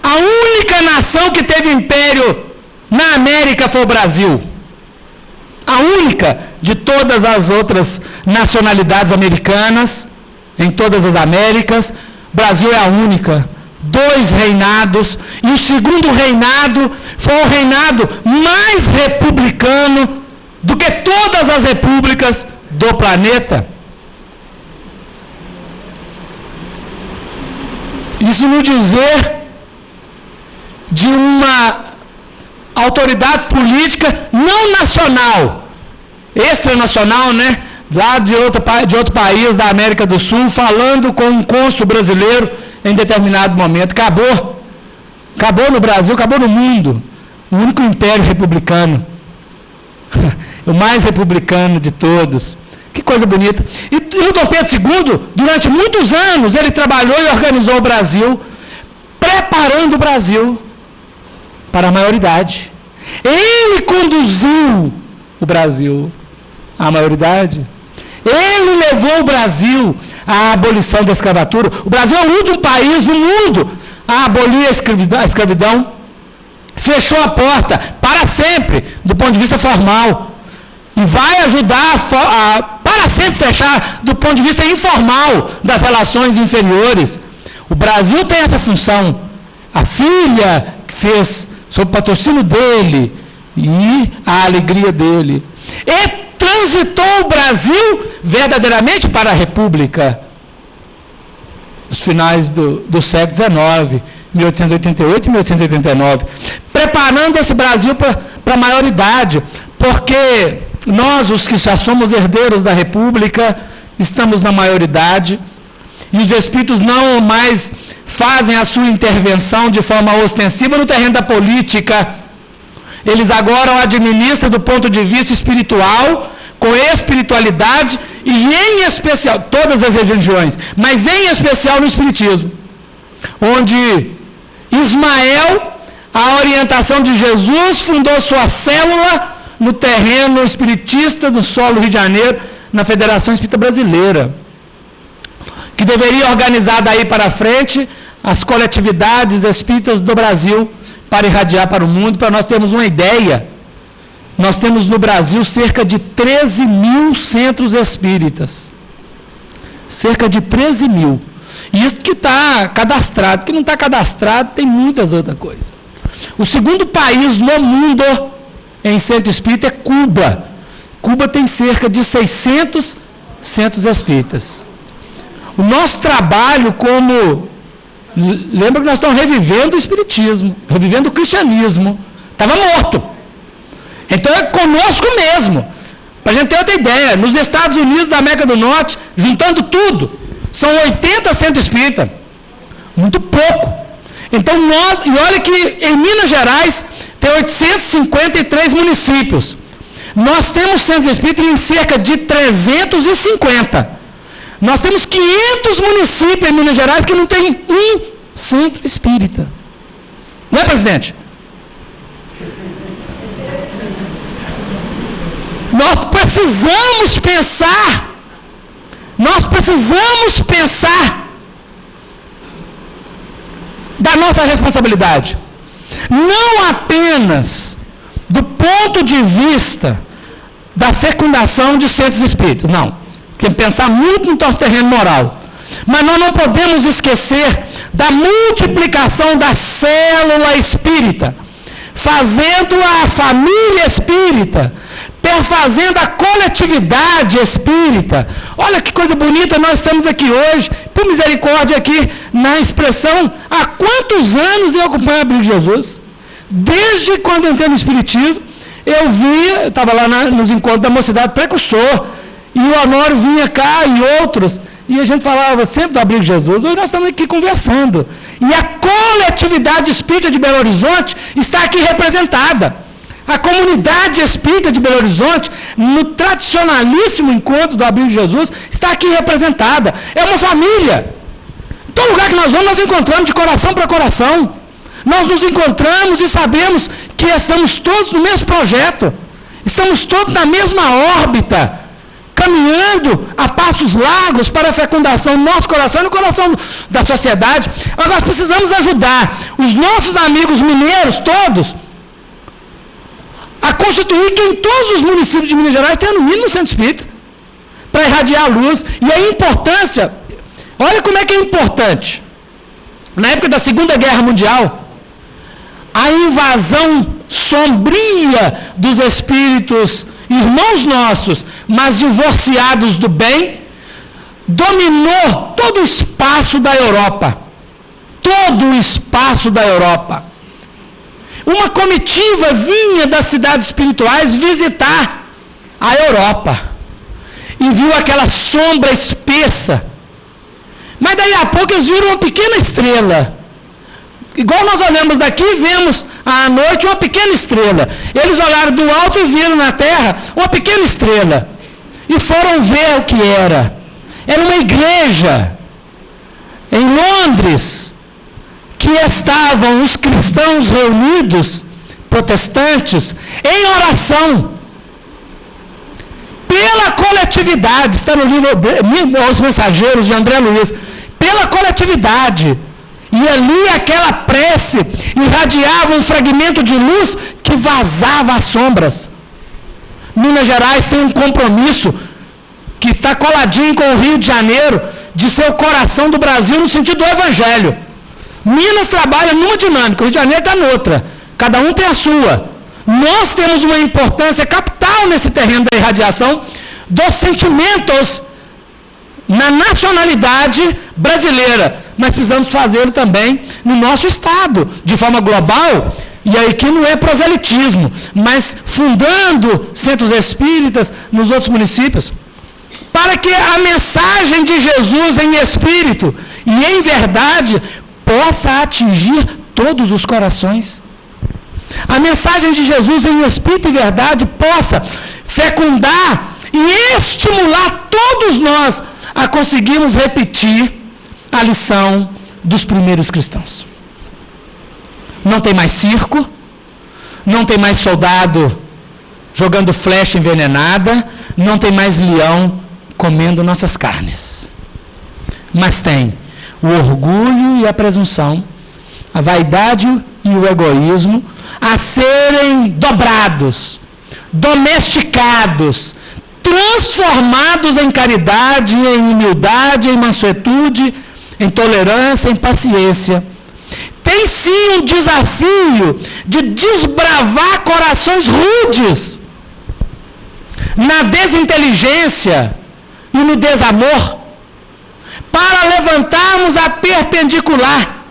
A única nação que teve império na América foi o Brasil. A única de todas as outras nacionalidades americanas, em todas as Américas, o Brasil é a única. 2 reinados, e o segundo reinado foi o reinado mais republicano do que todas as repúblicas do planeta. Isso no dizer de uma autoridade política não nacional, extranacional, né? Lá de outro país da América do Sul, falando com um cônsul brasileiro em determinado momento. Acabou no Brasil, acabou no mundo. O único império republicano. O mais republicano de todos. Que coisa bonita. E o Dom Pedro II, durante muitos anos, ele trabalhou e organizou o Brasil, preparando o Brasil para a maioridade. Ele conduziu o Brasil à maioridade. Ele levou o Brasil à abolição da escravatura. O Brasil é o último país no mundo a abolir a escravidão. Fechou a porta para sempre, do ponto de vista formal. E e vai ajudar para sempre fechar do ponto de vista informal das relações inferiores. O Brasil tem essa função. A filha que fez sob o patrocínio dele e a alegria dele. E transitou o Brasil verdadeiramente para a República. Nos finais do século XIX, 1888 e 1889. Preparando esse Brasil para a maioridade. Porque nós, os que já somos herdeiros da República, estamos na maioridade. E os espíritos não mais fazem a sua intervenção de forma ostensiva no terreno da política. Eles agora o administram do ponto de vista espiritual, com espiritualidade e em especial, todas as religiões, mas em especial no espiritismo, onde Ismael, a orientação de Jesus, fundou sua célula no terreno espiritista, no solo Rio de Janeiro, na Federação Espírita Brasileira, que deveria organizar daí para frente as coletividades espíritas do Brasil para irradiar para o mundo. Para nós termos uma ideia, nós temos no Brasil cerca de 13 mil centros espíritas. Cerca de 13 mil. E isso que está cadastrado. Que não está cadastrado, tem muitas outras coisas. O segundo país no mundo em centro espírita é Cuba. Cuba tem cerca de 600 centros espíritas. O nosso trabalho como... Lembra que nós estamos revivendo o espiritismo, revivendo o cristianismo. Estava morto. Então é conosco mesmo. Para a gente ter outra ideia, nos Estados Unidos da América do Norte, juntando tudo, são 80 centros espíritas. Muito pouco. Então nós, e olha que em Minas Gerais tem 853 municípios. Nós temos centros espíritas em cerca de 350. Nós temos 500 municípios em Minas Gerais que não tem um centro espírita. Não é, presidente? Nós precisamos pensar da nossa responsabilidade. Não apenas do ponto de vista da fecundação de centros espíritas, não. Tem que pensar muito no nosso terreno moral. Mas nós não podemos esquecer da multiplicação da célula espírita, fazendo a família espírita, perfazendo a coletividade espírita. Olha que coisa bonita, nós estamos aqui hoje, por misericórdia aqui, na expressão, há quantos anos eu acompanho a Abrigo de Jesus? Desde quando entrei no Espiritismo, eu estava lá nos encontros da Mocidade Precursor, e o Honório vinha cá e outros, e a gente falava sempre do Abrigo de Jesus. Hoje nós estamos aqui conversando. E a coletividade espírita de Belo Horizonte está aqui representada. A comunidade espírita de Belo Horizonte, no tradicionalíssimo encontro do Abrigo de Jesus, está aqui representada. É uma família. Em todo lugar que nós vamos, nós encontramos de coração para coração. Nós nos encontramos e sabemos que estamos todos no mesmo projeto. Estamos todos na mesma órbita, caminhando a passos largos para a fecundação do nosso coração e no coração da sociedade. Agora nós precisamos ajudar os nossos amigos mineiros todos a constituir que em todos os municípios de Minas Gerais tenha no mínimo um centro espírita para irradiar a luz. E a importância, olha como é que é importante. Na época da Segunda Guerra Mundial, a invasão sombria dos espíritos, irmãos nossos, mas divorciados do bem, dominou todo o espaço da Europa. Todo o espaço da Europa. Uma comitiva vinha das cidades espirituais visitar a Europa. E viu aquela sombra espessa. Mas daí a pouco eles viram uma pequena estrela. Igual nós olhamos daqui e vemos à noite uma pequena estrela. Eles olharam do alto e viram na terra uma pequena estrela. E foram ver o que era. Era uma igreja em Londres, que estavam os cristãos reunidos, protestantes, em oração. Pela coletividade, está no livro Os Mensageiros de André Luiz. Pela coletividade. E ali aquela prece irradiava um fragmento de luz que vazava as sombras. Minas Gerais tem um compromisso que está coladinho com o Rio de Janeiro, de ser o coração do Brasil no sentido do Evangelho. Minas trabalha numa dinâmica, o Rio de Janeiro está noutra. Cada um tem a sua. Nós temos uma importância capital nesse terreno da irradiação dos sentimentos na nacionalidade brasileira. Mas precisamos fazê-lo também no nosso estado, de forma global. E aí que não é proselitismo, mas fundando centros espíritas nos outros municípios, para que a mensagem de Jesus em espírito e em verdade possa atingir todos os corações. A mensagem de Jesus em espírito e verdade possa fecundar e estimular todos nós a conseguirmos repetir a lição dos primeiros cristãos. Não tem mais circo, não tem mais soldado jogando flecha envenenada, não tem mais leão comendo nossas carnes. Mas tem o orgulho e a presunção, a vaidade e o egoísmo a serem dobrados, domesticados, transformados em caridade, em humildade, em mansuetude, em tolerância, em paciência. Tem sim um desafio de desbravar corações rudes na desinteligência e no desamor, para levantarmos a perpendicular,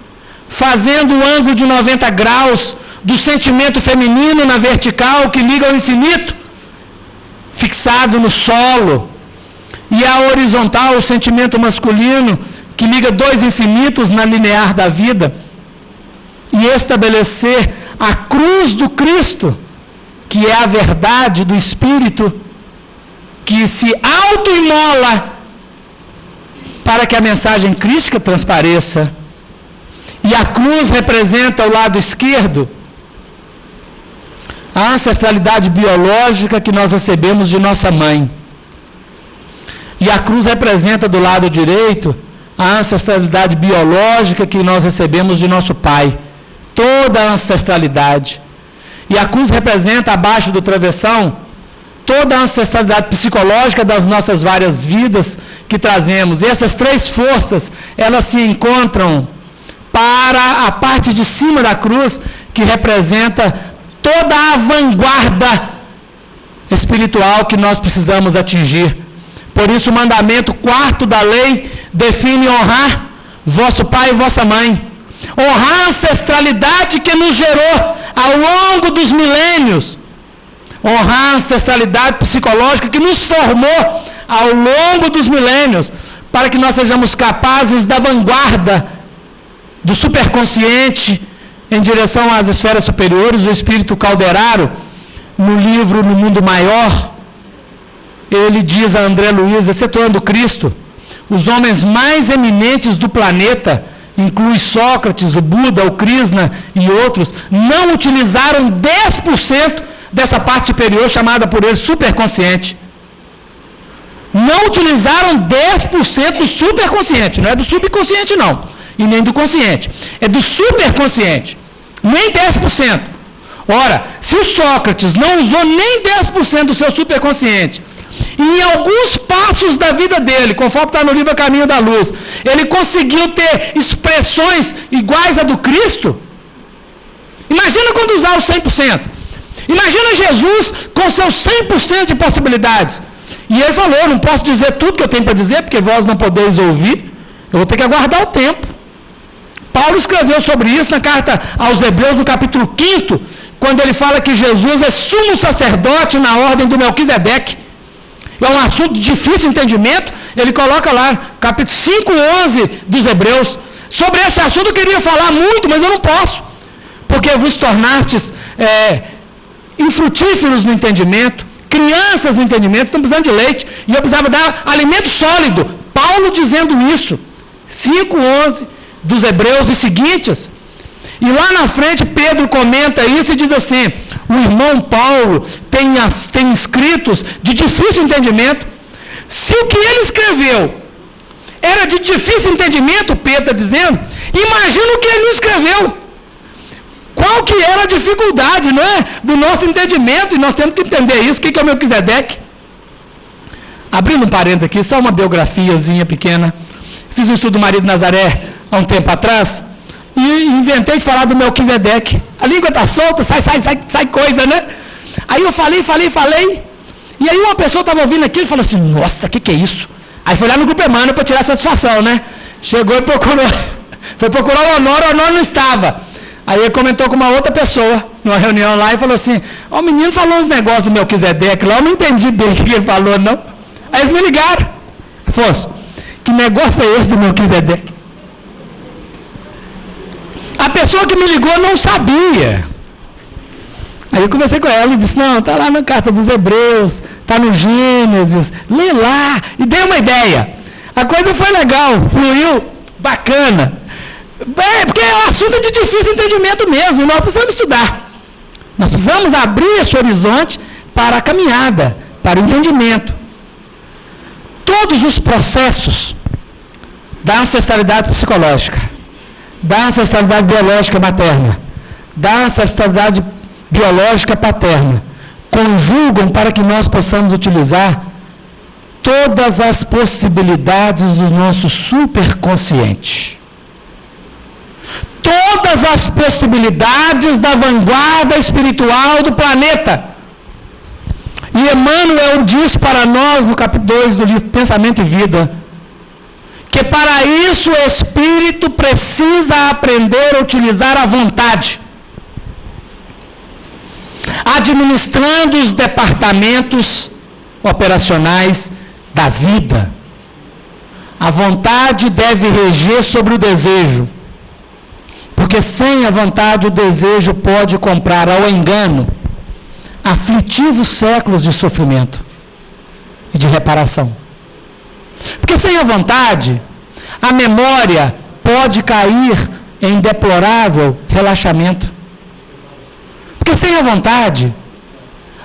fazendo o ângulo de 90 graus do sentimento feminino na vertical que liga ao infinito, fixado no solo, e a horizontal, o sentimento masculino que liga dois infinitos na linear da vida, e estabelecer a cruz do Cristo, que é a verdade do Espírito, que se auto-imola para que a mensagem crística transpareça. E a cruz representa o lado esquerdo, a ancestralidade biológica que nós recebemos de nossa mãe. E a cruz representa do lado direito a ancestralidade biológica que nós recebemos de nosso pai. Toda a ancestralidade. E a cruz representa, abaixo do travessão, toda a ancestralidade psicológica das nossas várias vidas que trazemos. E essas três forças, elas se encontram para a parte de cima da cruz, que representa toda a vanguarda espiritual que nós precisamos atingir. Por isso o mandamento 4º da lei define honrar vosso pai e vossa mãe. Honrar a ancestralidade que nos gerou ao longo dos milênios. Honrar a ancestralidade psicológica que nos formou ao longo dos milênios, para que nós sejamos capazes da vanguarda do superconsciente em direção às esferas superiores. O espírito Calderaro, no livro No Mundo Maior, ele diz a André Luiz, excetuando Cristo, os homens mais eminentes do planeta, inclui Sócrates, o Buda, o Krishna e outros, não utilizaram 10% dessa parte superior chamada por ele superconsciente. Não utilizaram 10% do superconsciente, não é do subconsciente não, e nem do consciente, é do superconsciente, nem 10%. Ora, se o Sócrates não usou nem 10% do seu superconsciente, e em alguns passos da vida dele, conforme está no livro A Caminho da Luz, ele conseguiu ter expressões iguais à do Cristo. Imagina quando usar o 100%. Imagina Jesus com seus 100% de possibilidades. E ele falou, eu não posso dizer tudo que eu tenho para dizer, porque vós não podeis ouvir, eu vou ter que aguardar o tempo. Paulo escreveu sobre isso na carta aos Hebreus, no capítulo 5º, quando ele fala que Jesus é sumo sacerdote na ordem do Melquisedeque. É um assunto de difícil entendimento, ele coloca lá, capítulo 5:11 dos Hebreus. Sobre esse assunto eu queria falar muito, mas eu não posso, porque vos tornastes infrutíferos no entendimento, crianças no entendimento, estão precisando de leite, e eu precisava dar alimento sólido. Paulo dizendo isso, 5:11 dos Hebreus e seguintes. E lá na frente Pedro comenta isso e diz assim, o irmão Paulo tem escritos de difícil entendimento. Se o que ele escreveu era de difícil entendimento, Pedro está dizendo, imagina o que ele não escreveu. qual que era a dificuldade, não é? Do nosso entendimento, e nós temos que entender isso. O que é o Melquisedeque? Abrindo um parênteses aqui, só uma biografiazinha pequena. Fiz um estudo do Maria de Nazaré há um tempo atrás, e inventei de falar do Melquisedeque. A língua está solta, sai coisa, né? Aí eu falei, e aí uma pessoa estava ouvindo aquilo e falou assim, nossa, o que é isso? Aí foi lá no Grupo Emmanuel para tirar satisfação, né? Chegou e procurou, foi procurar o Honório não estava. Aí ele comentou com uma outra pessoa, numa reunião lá, e falou assim, ó, o menino falou uns negócios do Melquisedeque lá, eu não entendi bem o que ele falou, não. Aí eles me ligaram. Afonso, que negócio é esse do Melquisedeque? A pessoa que me ligou não sabia. Aí eu conversei com ela e disse, não, está lá na carta dos Hebreus, está no Gênesis, lê lá, e dei uma ideia. A coisa foi legal, fluiu, bacana. Porque é um assunto de difícil entendimento mesmo, nós precisamos estudar. Nós precisamos abrir esse horizonte para a caminhada, para o entendimento. Todos os processos da ancestralidade psicológica, da ancestralidade biológica materna, da ancestralidade biológica paterna, conjugam para que nós possamos utilizar todas as possibilidades do nosso superconsciente. Todas as possibilidades da vanguarda espiritual do planeta. E Emmanuel diz para nós, no capítulo 2 do livro Pensamento e Vida, que para isso o espírito precisa aprender a utilizar a vontade, administrando os departamentos operacionais da vida. A vontade deve reger sobre o desejo, porque sem a vontade o desejo pode comprar ao engano aflitivos séculos de sofrimento e de reparação. Porque sem a vontade, a memória pode cair em deplorável relaxamento. Porque sem a vontade,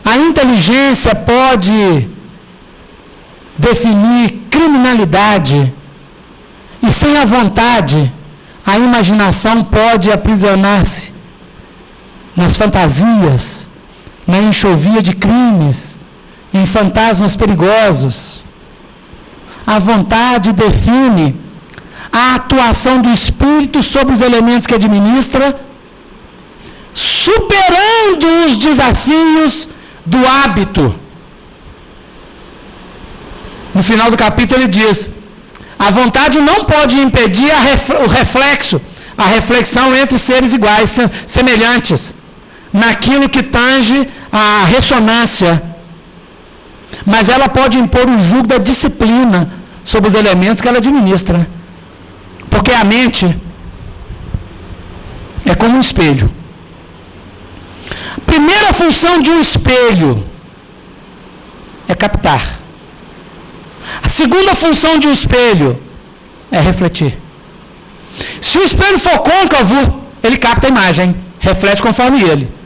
a inteligência pode definir criminalidade. E sem a vontade, a imaginação pode aprisionar-se nas fantasias, na enxovia de crimes, em fantasmas perigosos. A vontade define a atuação do espírito sobre os elementos que administra, superando os desafios do hábito. No final do capítulo ele diz, a vontade não pode impedir o reflexo, a reflexão entre seres iguais, semelhantes, naquilo que tange a ressonância, mas ela pode impor o jugo da disciplina sobre os elementos que ela administra, porque a mente é como um espelho. A primeira função de um espelho é captar. A segunda função de um espelho é refletir. Se o espelho for côncavo, ele capta a imagem, reflete conforme ele.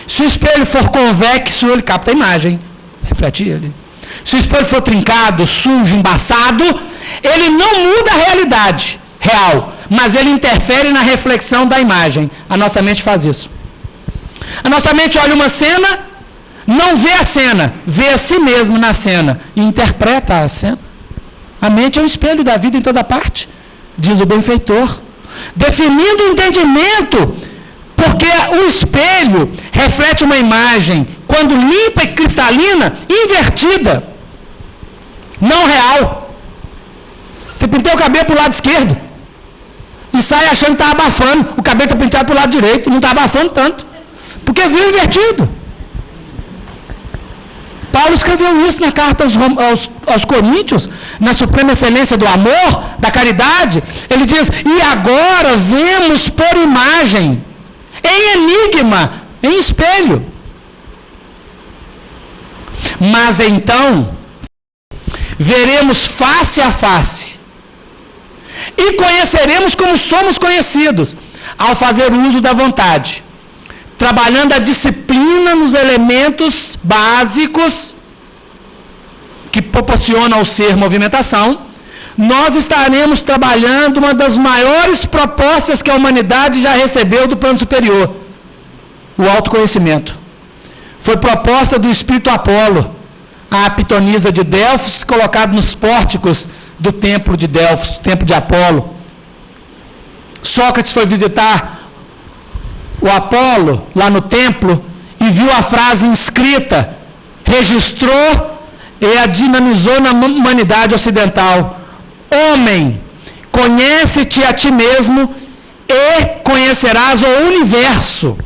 Se o espelho for convexo, ele capta a imagem, reflete ele. Se o espelho for trincado, sujo, embaçado, ele não muda a realidade real, mas ele interfere na reflexão da imagem. A nossa mente faz isso. A nossa mente olha uma cena, não vê a cena, vê a si mesmo na cena e interpreta a cena. A mente é um espelho da vida em toda parte, diz o benfeitor, definindo o entendimento, porque o espelho reflete uma imagem, quando limpa e cristalina, invertida, não real. Você pintou o cabelo para o lado esquerdo e sai achando que está abafando, o cabelo está pintado para o lado direito, não está abafando tanto, porque viu invertido. Paulo escreveu isso na carta aos Coríntios, na suprema excelência do amor, da caridade. Ele diz, e agora vemos por imagem, em enigma, em espelho. Mas então, veremos face a face, e conheceremos como somos conhecidos, ao fazer uso da vontade, trabalhando a disciplina nos elementos básicos que proporcionam ao ser movimentação. Nós estaremos trabalhando uma das maiores propostas que a humanidade já recebeu do plano superior, o autoconhecimento. Foi proposta do espírito Apolo, a pitonisa de Delfos, colocado nos pórticos do templo de Delfos, templo de Apolo. Sócrates foi visitar o Apolo, lá no templo, e viu a frase inscrita, registrou e a dinamizou na humanidade ocidental. Homem, conhece-te a ti mesmo e conhecerás o universo.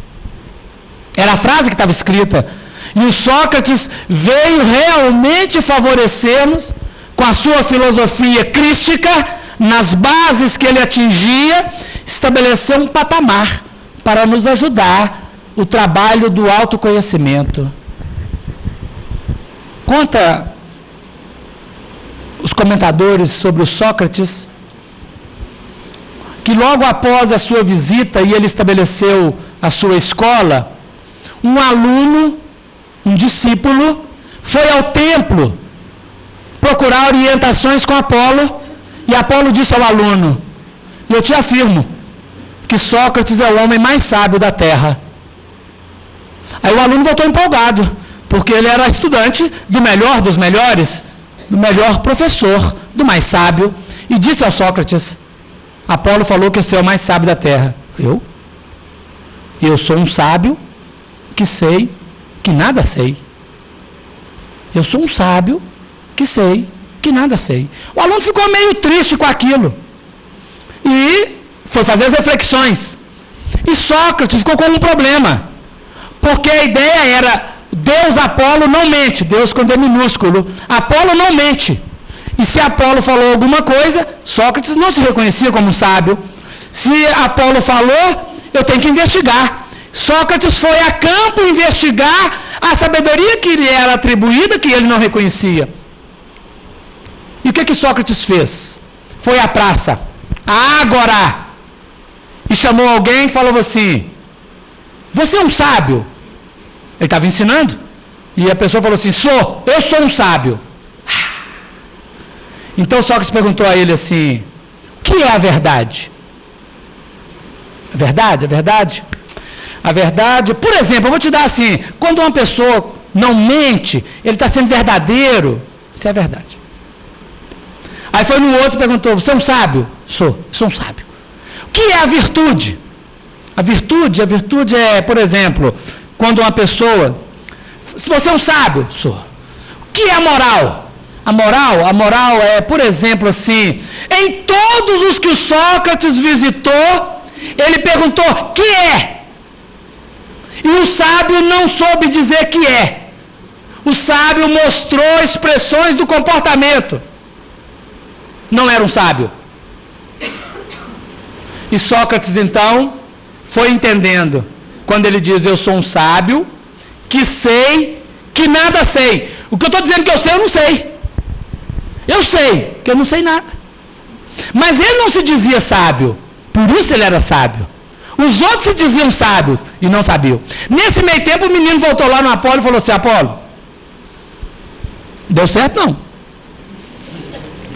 Era a frase que estava escrita. E o Sócrates veio realmente favorecer-nos com a sua filosofia crística, nas bases que ele atingia, estabeleceu um patamar para nos ajudar o trabalho do autoconhecimento. Conta os comentadores sobre o Sócrates que logo após a sua visita e ele estabeleceu a sua escola, um aluno, um discípulo, foi ao templo procurar orientações com Apolo, e Apolo disse ao aluno: eu te afirmo que Sócrates é o homem mais sábio da terra. Aí o aluno voltou empolgado, porque ele era estudante do melhor dos melhores, do melhor professor, do mais sábio, e disse ao Sócrates: Apolo falou que você é o mais sábio da terra. Eu sou um sábio que sei que nada sei. Eu sou um sábio que sei que nada sei. O aluno ficou meio triste com aquilo e foi fazer as reflexões. E Sócrates ficou com um problema, porque a ideia era: Deus Apolo não mente. Deus quando é minúsculo, Apolo não mente. E se Apolo falou alguma coisa, Sócrates não se reconhecia como sábio. Se Apolo falou, eu tenho que investigar. Sócrates foi a campo investigar a sabedoria que lhe era atribuída, que ele não reconhecia. E o que Sócrates fez? Foi à praça, à ágora, e chamou alguém que falou assim: você é um sábio? Ele estava ensinando, e a pessoa falou assim: eu sou um sábio. Então Sócrates perguntou a ele assim: o que é a verdade? A verdade? A verdade? A verdade, por exemplo, eu vou te dar assim: quando uma pessoa não mente, ele está sendo verdadeiro. Isso é a verdade. Aí foi no outro e perguntou: você é um sábio? Sou um sábio. O que é a virtude? A virtude é, por exemplo, quando uma pessoa... Se você é um sábio, sou. O que é a moral? A moral é, por exemplo, assim, em todos os que o Sócrates visitou, ele perguntou: que é? E o sábio não soube dizer que é. O sábio mostrou expressões do comportamento. Não era um sábio. E Sócrates, então, foi entendendo. Quando ele diz: eu sou um sábio, que sei, que nada sei. O que eu estou dizendo que eu sei, eu não sei. Eu sei, que eu não sei nada. Mas ele não se dizia sábio, por isso ele era sábio. Os outros se diziam sábios e não sabiam. Nesse meio tempo, o menino voltou lá no Apolo e falou assim: Apolo, deu certo não?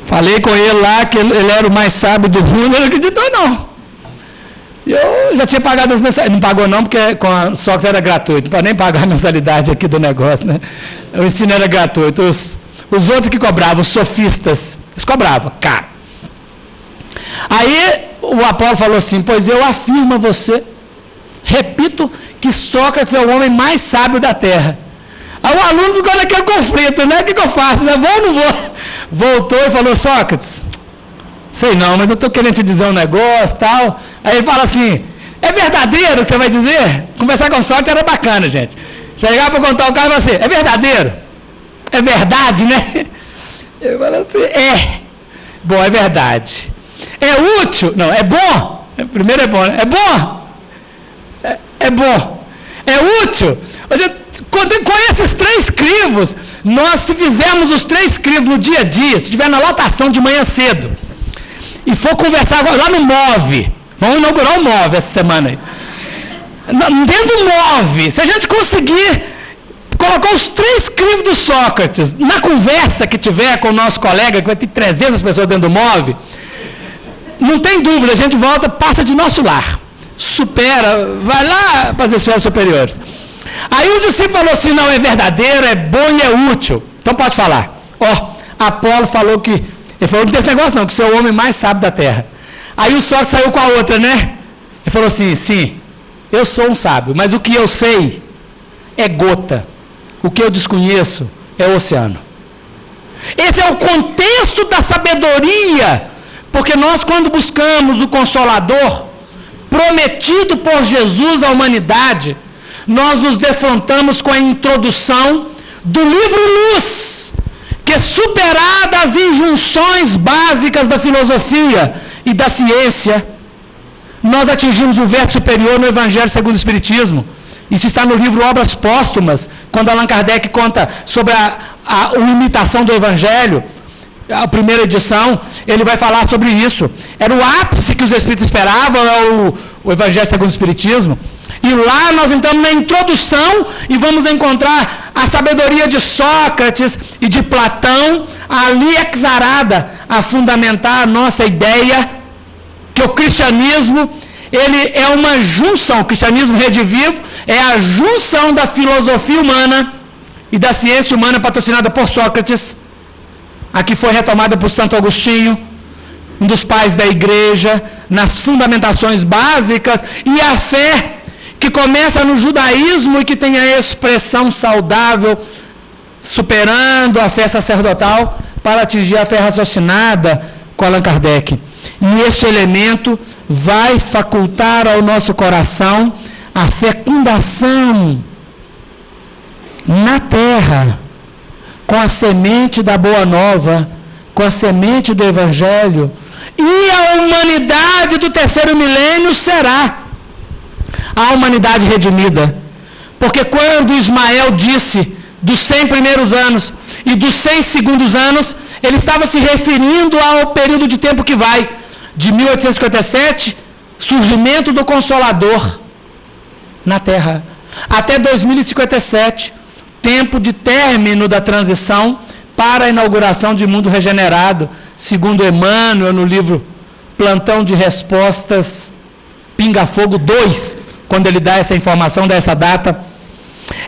Falei com ele lá que ele era o mais sábio do mundo, ele não acreditou não. Eu já tinha pagado as mensalidades. Não pagou não, porque com a Sócrates era gratuito. Não pode nem pagar a mensalidade aqui do negócio, né? O ensino era gratuito. Os outros que cobravam, os sofistas, eles cobravam, caro. Aí o Apolo falou assim: pois eu afirmo a você, repito, que Sócrates é o homem mais sábio da terra. Aí o aluno ficou naquele conflito, né? O que eu faço? Né? Vou ou não vou? Voltou e falou: Sócrates, sei não, mas eu estou querendo te dizer um negócio, tal. Aí ele fala assim: é verdadeiro o que você vai dizer? Conversar com Sócrates era bacana, gente. Chegar para contar o cara e falar assim: é verdadeiro? É verdade, né? Eu falo assim: é. Bom, é verdade. É útil? Não, é bom. Primeiro é bom, né? É bom. É bom. É útil. Com esses 3 crivos, nós, se fizermos os 3 crivos no dia a dia, se tiver na lotação de manhã cedo, e for conversar agora, lá no MOVE, vamos inaugurar o MOVE essa semana aí. Dentro do MOVE, se a gente conseguir colocar os 3 crivos do Sócrates na conversa que tiver com o nosso colega, que vai ter 300 pessoas dentro do MOVE, não tem dúvida, a gente volta, passa de nosso lar. supera, vai lá para as esferas superiores. Aí o discípulo falou assim, não, é verdadeiro, é bom e é útil. Então pode falar. Apolo falou que, ele falou, não tem esse negócio não, que você é o homem mais sábio da terra. Aí o Sócrates saiu com a outra, né? Ele falou assim, sim, eu sou um sábio, mas o que eu sei é gota. O que eu desconheço é o oceano. Esse é o contexto da sabedoria, porque nós, quando buscamos o Consolador, prometido por Jesus à humanidade, nós nos defrontamos com a introdução do livro Luz, que, superadas as injunções básicas da filosofia e da ciência, nós atingimos o vértice superior no Evangelho segundo o Espiritismo. Isso está no livro Obras Póstumas, quando Allan Kardec conta sobre a imitação do Evangelho, a primeira edição, ele vai falar sobre isso. Era o ápice que os Espíritos esperavam, o Evangelho segundo o Espiritismo. E lá nós entramos na introdução e vamos encontrar a sabedoria de Sócrates e de Platão, ali exarada a fundamentar a nossa ideia que o cristianismo, ele é uma junção, o cristianismo redivivo é a junção da filosofia humana e da ciência humana patrocinada por Sócrates, a que foi retomada por Santo Agostinho, um dos pais da igreja, nas fundamentações básicas, e a fé que começa no judaísmo e que tem a expressão saudável, superando a fé sacerdotal, para atingir a fé raciocinada com Allan Kardec. E este elemento vai facultar ao nosso coração a fecundação na terra, com a semente da Boa Nova, com a semente do Evangelho, e a humanidade do terceiro milênio será a humanidade redimida. Porque quando Ismael disse dos 100 primeiros anos e dos 100 segundos anos, ele estava se referindo ao período de tempo que vai de 1857, surgimento do Consolador na Terra, até 2057, tempo de término da transição para a inauguração de mundo regenerado, segundo Emmanuel no livro Plantão de Respostas Pinga Fogo 2, quando ele dá essa informação, dá essa data.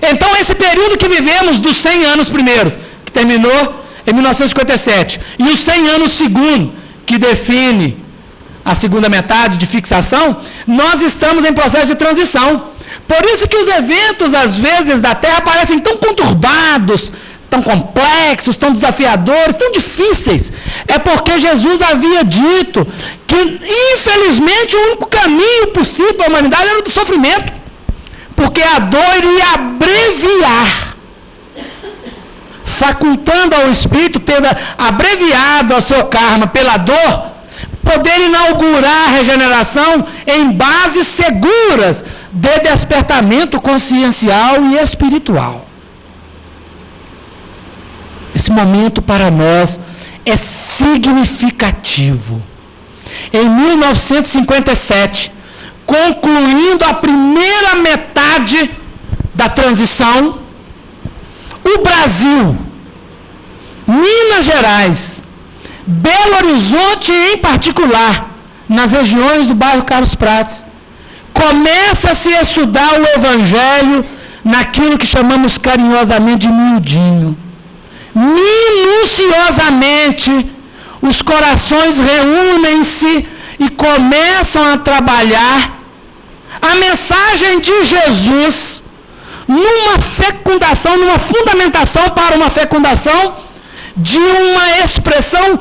Então esse período que vivemos dos 100 anos primeiros, que terminou em 1957, e os 100 anos segundo, que define a segunda metade de fixação, nós estamos em processo de transição. Por isso que os eventos, às vezes, da Terra parecem tão conturbados, tão complexos, tão desafiadores, tão difíceis. É porque Jesus havia dito que, infelizmente, o único caminho possível para a humanidade era o do sofrimento. Porque a dor ia abreviar, facultando ao Espírito, tendo abreviado o seu karma pela dor, poder inaugurar a regeneração em bases seguras de despertamento consciencial e espiritual. Esse momento para nós é significativo. Em 1957, concluindo a primeira metade da transição, o Brasil, Minas Gerais, Belo Horizonte em particular, nas regiões do bairro Carlos Prates, começa a se estudar o Evangelho naquilo que chamamos carinhosamente de miudinho. Minuciosamente, os corações reúnem-se e começam a trabalhar a mensagem de Jesus numa fecundação, numa fundamentação para uma fecundação de uma expressão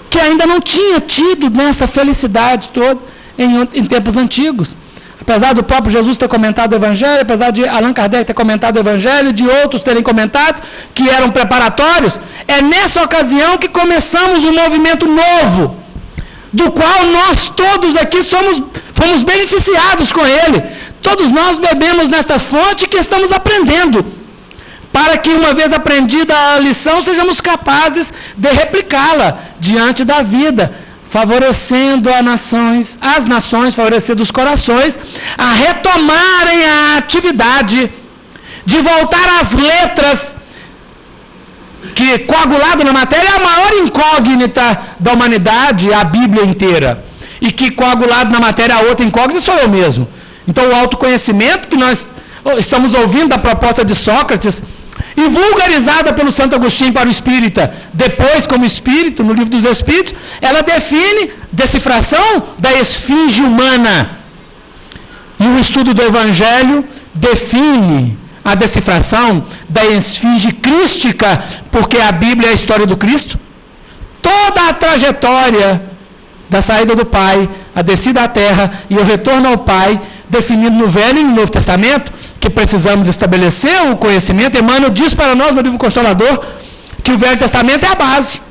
que ainda não tinha tido nessa felicidade toda em tempos antigos. Apesar do próprio Jesus ter comentado o Evangelho, apesar de Allan Kardec ter comentado o Evangelho, de outros terem comentado, que eram preparatórios, é nessa ocasião que começamos um movimento novo, do qual nós todos aqui fomos beneficiados com ele. Todos nós bebemos nesta fonte que estamos aprendendo, para que, uma vez aprendida a lição, sejamos capazes de replicá-la diante da vida, favorecendo as nações, favorecendo os corações, a retomarem a atividade de voltar às letras, que, coagulado na matéria, é a maior incógnita da humanidade, a Bíblia inteira. e que coagulado na matéria a outra incógnita sou eu mesmo. Então o autoconhecimento que nós estamos ouvindo da proposta de Sócrates e vulgarizada pelo Santo Agostinho para o espírita, depois como espírito, no Livro dos Espíritos, ela define decifração da esfinge humana. E o estudo do Evangelho define a decifração da esfinge crística, porque a Bíblia é a história do Cristo. Toda a trajetória da saída do Pai, a descida à terra e o retorno ao Pai, definido no Velho e no Novo Testamento, que precisamos estabelecer o conhecimento. Emmanuel diz para nós no livro Consolador que o Velho Testamento é a base,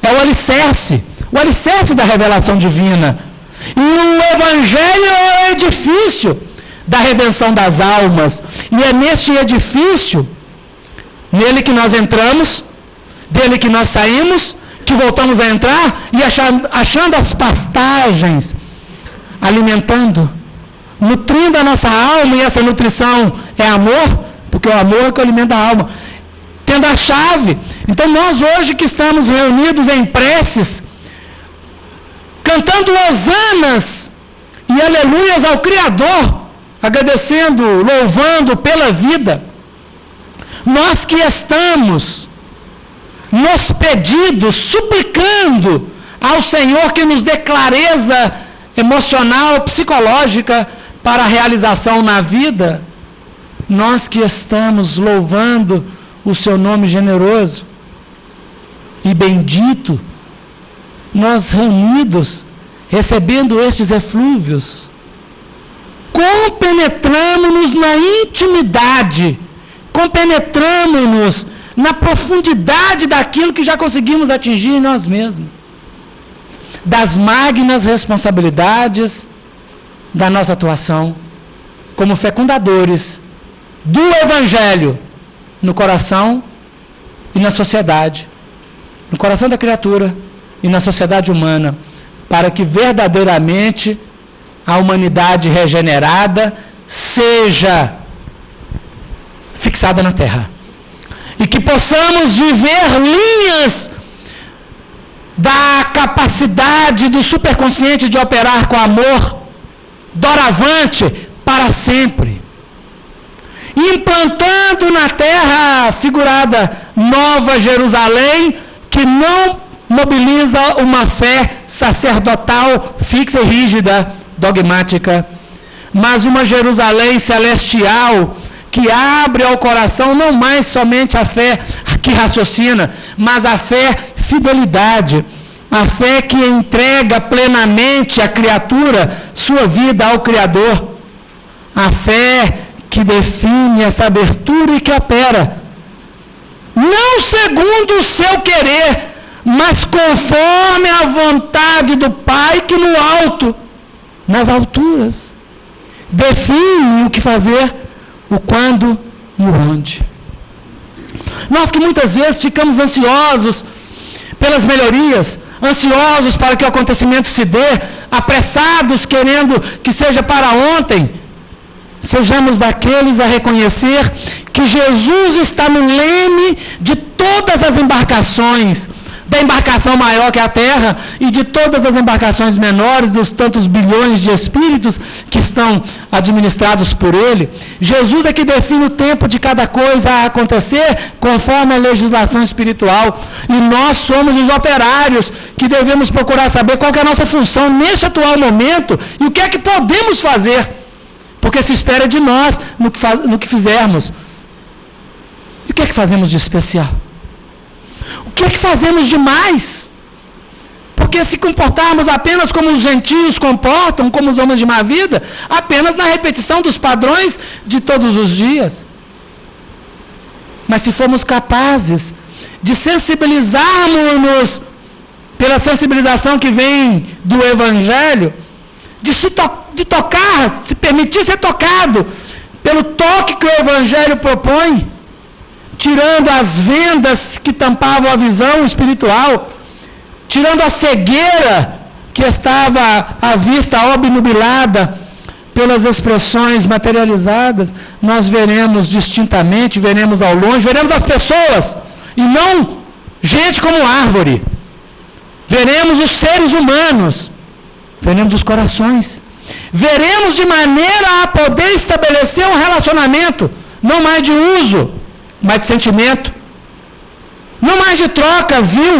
é o alicerce da revelação divina. E o Evangelho é o edifício da redenção das almas. E é neste edifício, nele que nós entramos, dele que nós saímos, que voltamos a entrar e achando as pastagens, alimentando, nutrindo a nossa alma, e essa nutrição é amor, porque o amor é que alimenta a alma, tendo a chave. Então nós hoje que estamos reunidos em preces, cantando hosanas e aleluias ao Criador, agradecendo, louvando pela vida, nós que estamos nos pedidos, suplicando ao Senhor que nos dê clareza emocional, psicológica para a realização na vida, nós que estamos louvando o seu nome generoso e bendito, nós reunidos, recebendo estes eflúvios, compenetramos-nos na intimidade, compenetramos-nos na profundidade daquilo que já conseguimos atingir em nós mesmos, das magnas responsabilidades da nossa atuação como fecundadores do Evangelho no coração e na sociedade, no coração da criatura e na sociedade humana, para que verdadeiramente a humanidade regenerada seja fixada na terra. E que possamos viver linhas da capacidade do superconsciente de operar com amor, doravante, para sempre. Implantando na terra figurada Nova Jerusalém, que não mobiliza uma fé sacerdotal fixa e rígida, dogmática, mas uma Jerusalém celestial, que abre ao coração não mais somente a fé que raciocina, mas a fé fidelidade, a fé que entrega plenamente à criatura sua vida ao Criador, a fé que define essa abertura e que opera, não segundo o seu querer, mas conforme a vontade do Pai que no alto, nas alturas, define o que fazer, o quando e o onde. Nós que muitas vezes ficamos ansiosos pelas melhorias, ansiosos para que o acontecimento se dê, apressados querendo que seja para ontem, sejamos daqueles a reconhecer que Jesus está no leme de todas as embarcações, da embarcação maior que a terra e de todas as embarcações menores, dos tantos bilhões de espíritos que estão administrados por ele. Jesus é que define o tempo de cada coisa a acontecer conforme a legislação espiritual, e nós somos os operários que devemos procurar saber qual que é a nossa função neste atual momento e o que é que podemos fazer, porque se espera de nós no que fizermos. E o que é que fazemos de especial? O que é que fazemos demais? Porque se comportarmos apenas como os gentios comportam, como os homens de má vida, apenas na repetição dos padrões de todos os dias. Mas se formos capazes de sensibilizarmos-nos pela sensibilização que vem do Evangelho, de tocar, se permitir ser tocado pelo toque que o Evangelho propõe, tirando as vendas que tampavam a visão espiritual, tirando a cegueira que estava à vista obnubilada pelas expressões materializadas, nós veremos distintamente, veremos ao longe, veremos as pessoas, e não gente como árvore. Veremos os seres humanos, veremos os corações. Veremos de maneira a poder estabelecer um relacionamento, não mais de uso, mas de sentimento. Não mais de troca vil,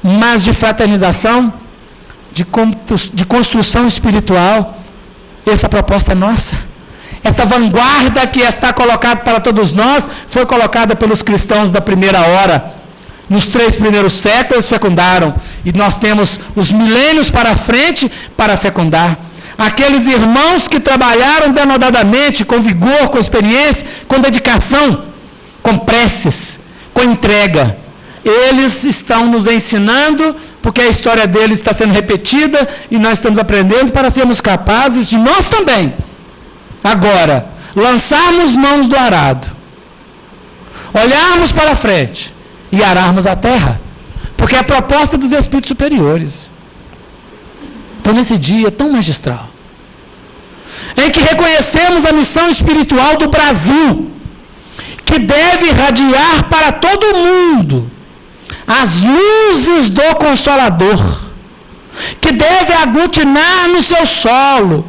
mas de fraternização, de construção espiritual. Essa proposta é nossa. Esta vanguarda que está colocada para todos nós, foi colocada pelos cristãos da primeira hora. Nos 3 primeiros séculos fecundaram, e nós temos os milênios para frente para fecundar. Aqueles irmãos que trabalharam denodadamente, com vigor, com experiência, com dedicação, com preces, com entrega. Eles estão nos ensinando, porque a história deles está sendo repetida, e nós estamos aprendendo para sermos capazes de nós também, agora, lançarmos mãos do arado, olharmos para frente e ararmos a terra, porque é a proposta dos espíritos superiores. Então, nesse dia tão magistral, em que reconhecemos a missão espiritual do Brasil, que deve irradiar para todo mundo as luzes do Consolador, que deve aglutinar no seu solo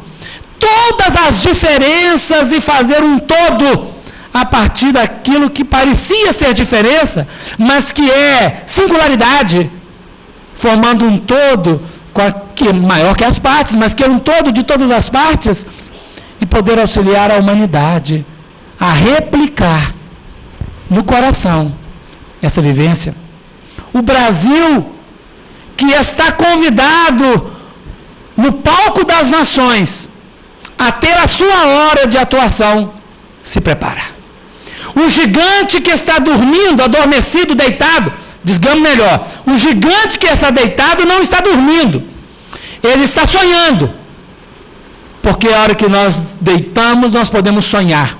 todas as diferenças e fazer um todo a partir daquilo que parecia ser diferença, mas que é singularidade, formando um todo maior que as partes, mas que é um todo de todas as partes, e poder auxiliar a humanidade a replicar no coração essa vivência. O Brasil, que está convidado no palco das nações a ter a sua hora de atuação, se prepara. O gigante que está dormindo, adormecido, deitado, digamos melhor, o gigante que está deitado não está dormindo, ele está sonhando, porque a hora que nós deitamos, nós podemos sonhar,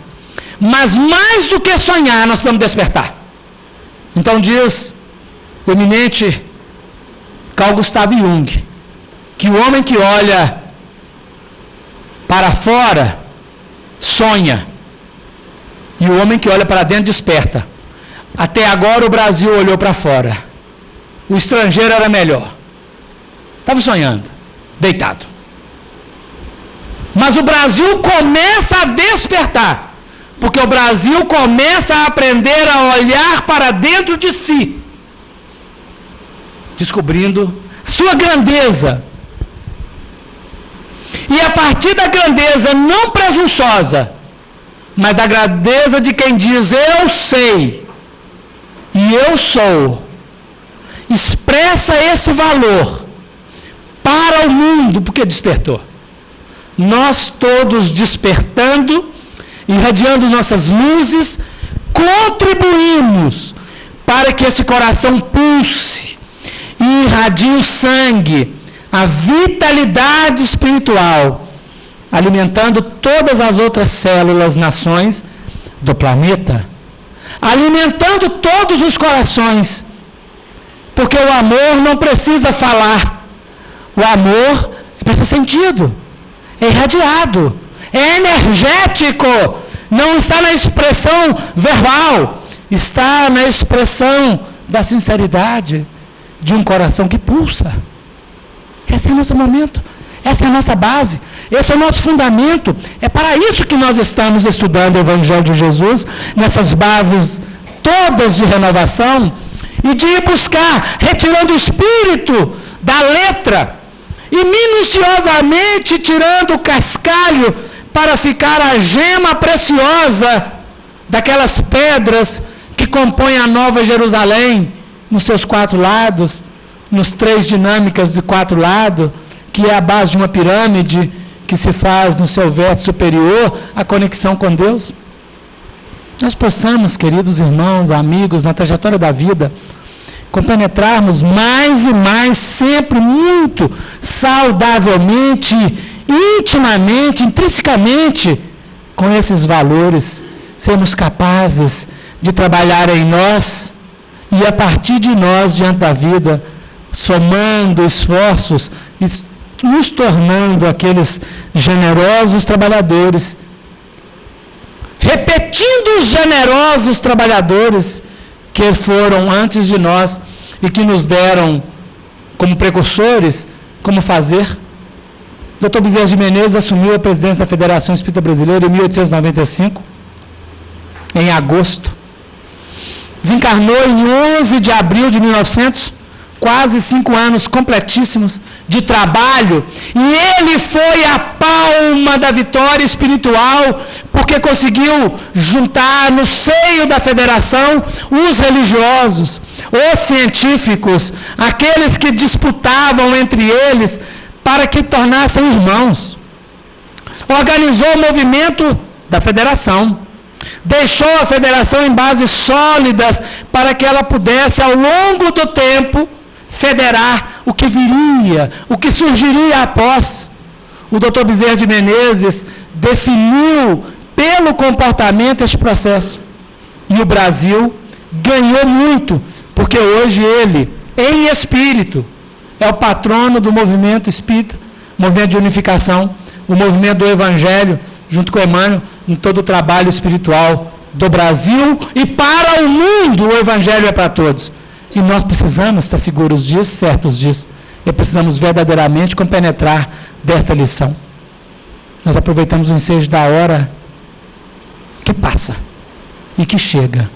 mas mais do que sonhar, nós podemos despertar. Então diz o eminente Carl Gustav Jung, que o homem que olha para fora sonha, e o homem que olha para dentro desperta. Até agora o Brasil olhou para fora, o estrangeiro era melhor, estava sonhando, deitado. Mas o Brasil começa a despertar, porque o Brasil começa a aprender a olhar para dentro de si, descobrindo sua grandeza. E a partir da grandeza não presunçosa, mas da grandeza de quem diz eu sei e eu sou, expressa esse valor para o mundo, porque despertou. Nós todos despertando, irradiando nossas luzes, contribuímos para que esse coração pulse e irradie o sangue, a vitalidade espiritual, alimentando todas as outras células, nações do planeta, alimentando todos os corações, porque o amor não precisa falar, o amor precisa ser sentido, é irradiado, é energético, não está na expressão verbal, está na expressão da sinceridade de um coração que pulsa. Esse é o nosso momento, essa é a nossa base, esse é o nosso fundamento. É para isso que nós estamos estudando o Evangelho de Jesus, nessas bases todas de renovação, e de ir buscar, retirando o espírito da letra, e minuciosamente tirando o cascalho, para ficar a gema preciosa daquelas pedras que compõem a Nova Jerusalém, nos seus 4 lados, nos 3 dinâmicas de 4 lados, que é a base de uma pirâmide, que se faz no seu vértice superior, a conexão com Deus. Nós possamos, queridos irmãos, amigos, na trajetória da vida, compenetrarmos mais e mais, sempre muito saudavelmente, intimamente, intrinsecamente, com esses valores, sermos capazes de trabalhar em nós, e a partir de nós, diante da vida, somando esforços e nos tornando aqueles generosos trabalhadores, repetindo os generosos trabalhadores que foram antes de nós e que nos deram como precursores como fazer, Dr. Bezerra de Menezes assumiu a presidência da Federação Espírita Brasileira em 1895, em agosto. Desencarnou em 11 de abril de 1900, quase 5 anos completíssimos de trabalho, e ele foi a palma da vitória espiritual, porque conseguiu juntar no seio da federação os religiosos, os científicos, aqueles que disputavam entre eles para que tornassem irmãos. Organizou o movimento da federação, deixou a federação em bases sólidas para que ela pudesse, ao longo do tempo, federar o que viria, o que surgiria após. O Dr. Bezerra de Menezes definiu pelo comportamento este processo. E o Brasil ganhou muito, porque hoje ele, em espírito, é o patrono do movimento espírita, movimento de unificação, o movimento do Evangelho, junto com Emmanuel, em todo o trabalho espiritual do Brasil e para o mundo. O Evangelho é para todos. E nós precisamos estar seguros disso, certos disso. E precisamos verdadeiramente compenetrar desta lição. Nós aproveitamos o ensejo da hora que passa e que chega.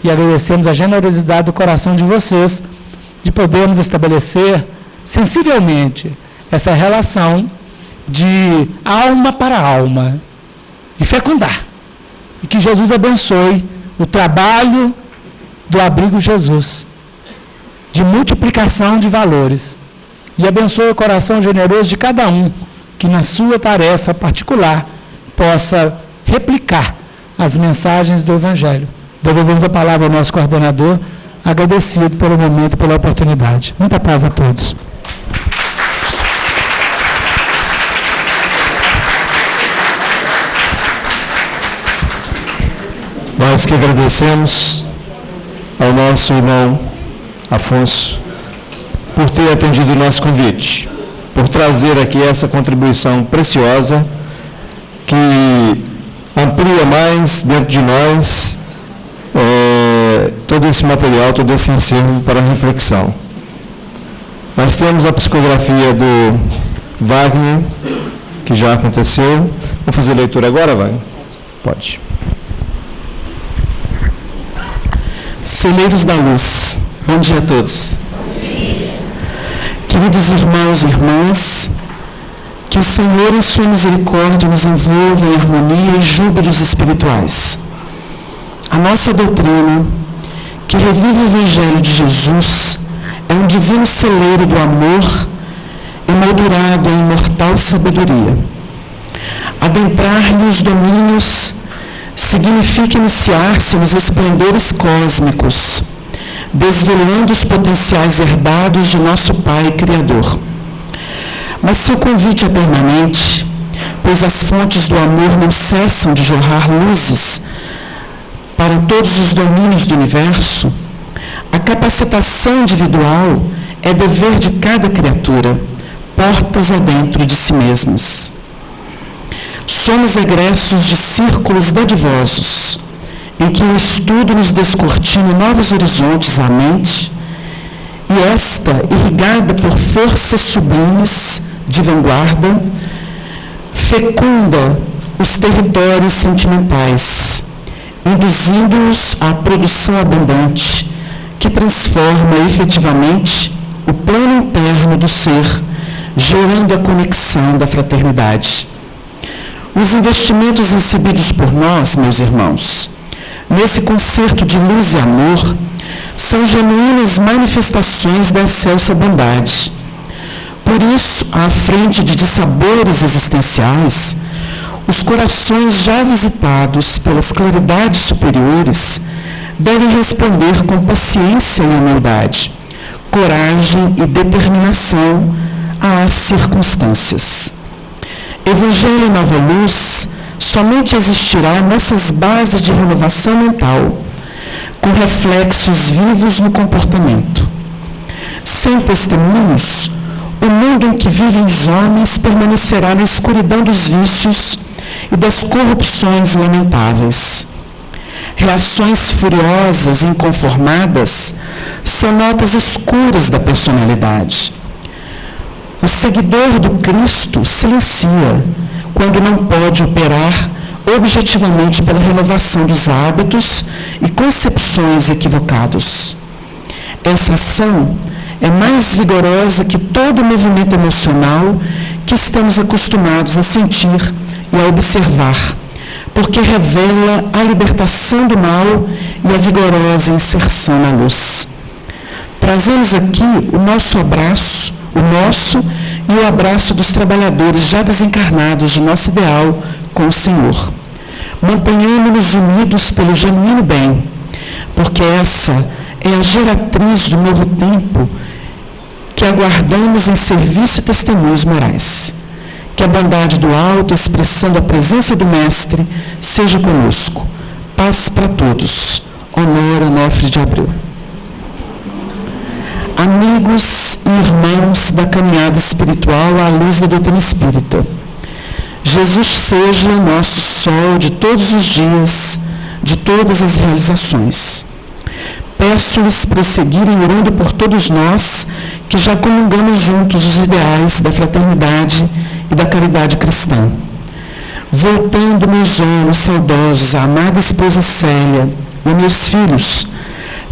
E agradecemos a generosidade do coração de vocês, de podermos estabelecer sensivelmente essa relação de alma para alma e fecundar. E que Jesus abençoe o trabalho do Abrigo Jesus, de multiplicação de valores, e abençoe o coração generoso de cada um que na sua tarefa particular possa replicar as mensagens do Evangelho. Devolvemos a palavra ao nosso coordenador, agradecido pelo momento e pela oportunidade. Muita paz a todos. Nós que agradecemos ao nosso irmão Afonso por ter atendido o nosso convite, por trazer aqui essa contribuição preciosa que amplia mais dentro de nós todo esse material, todo esse acervo para reflexão. Nós temos a psicografia do Wagner, que já aconteceu. Vou fazer leitura agora, Wagner? Pode. Celeiros da Luz, bom dia a todos. Queridos irmãos e irmãs, que o Senhor, em sua misericórdia, nos envolva em harmonia e júbilos espirituais. A nossa doutrina, que revive o Evangelho de Jesus, é um divino celeiro do amor, emoldurado em imortal sabedoria. Adentrar-lhe os domínios significa iniciar-se nos esplendores cósmicos, desvelando os potenciais herdados de nosso Pai Criador. Mas seu convite é permanente, pois as fontes do amor não cessam de jorrar luzes para todos os domínios do universo. A capacitação individual é dever de cada criatura, portas adentro de si mesmas. Somos egressos de círculos dadivosos, em que o estudo nos descortina novos horizontes à mente, e esta, irrigada por forças sublimes de vanguarda, fecunda os territórios sentimentais, induzindo-os à produção abundante, que transforma efetivamente o plano interno do ser, gerando a conexão da fraternidade. Os investimentos recebidos por nós, meus irmãos, nesse concerto de luz e amor, são genuínas manifestações da excelsa bondade. Por isso, à frente de dissabores existenciais, os corações já visitados pelas claridades superiores devem responder com paciência e humildade, coragem e determinação às circunstâncias. Evangelho e Nova Luz somente existirá nessas bases de renovação mental, com reflexos vivos no comportamento. Sem testemunhos, o mundo em que vivem os homens permanecerá na escuridão dos vícios e das corrupções lamentáveis. Reações furiosas e inconformadas são notas escuras da personalidade. O seguidor do Cristo silencia quando não pode operar objetivamente pela renovação dos hábitos e concepções equivocados. Essa ação é mais vigorosa que todo o movimento emocional que estamos acostumados a sentir e a observar, porque revela a libertação do mal e a vigorosa inserção na luz. Trazemos aqui o nosso abraço, e o abraço dos trabalhadores já desencarnados de nosso ideal com o Senhor. Mantenhamos-nos unidos pelo genuíno bem, porque essa é a geratriz do novo tempo que aguardamos em serviço e testemunhos morais. Que a bondade do alto, expressando a presença do Mestre, seja conosco. Paz para todos. Honor Onofre de Abreu. Amigos e irmãos da caminhada espiritual à luz da doutrina espírita, Jesus seja nosso sol de todos os dias, de todas as realizações. Peço-lhes prosseguirem orando por todos nós que já comungamos juntos os ideais da fraternidade e da caridade cristã. Voltando meus olhos saudosos à amada esposa Célia e a meus filhos,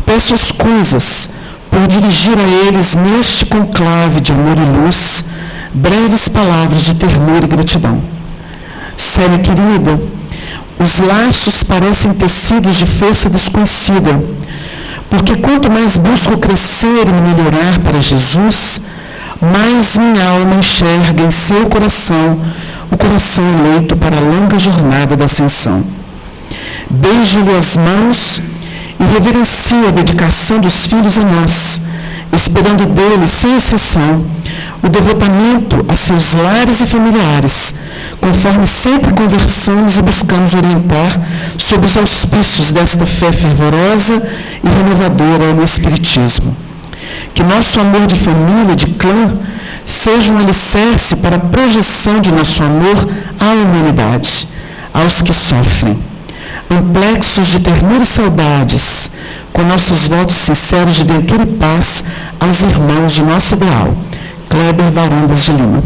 peço as coisas por dirigir a eles neste conclave de amor e luz breves palavras de ternura e gratidão. Célia querida, os laços parecem tecidos de força desconhecida, porque quanto mais busco crescer e me melhorar para Jesus, mais minha alma enxerga em seu coração o coração eleito para a longa jornada da ascensão. Beijo-lhe as mãos e reverencio a dedicação dos filhos a nós, esperando deles, sem exceção, o devotamento a seus lares e familiares, conforme sempre conversamos e buscamos orientar sob os auspícios desta fé fervorosa e renovadora no Espiritismo. Que nosso amor de família, de clã, seja um alicerce para a projeção de nosso amor à humanidade, aos que sofrem. Amplexos de ternura e saudades, com nossos votos sinceros de ventura e paz aos irmãos de nosso ideal. Kleber Varandas de Lima.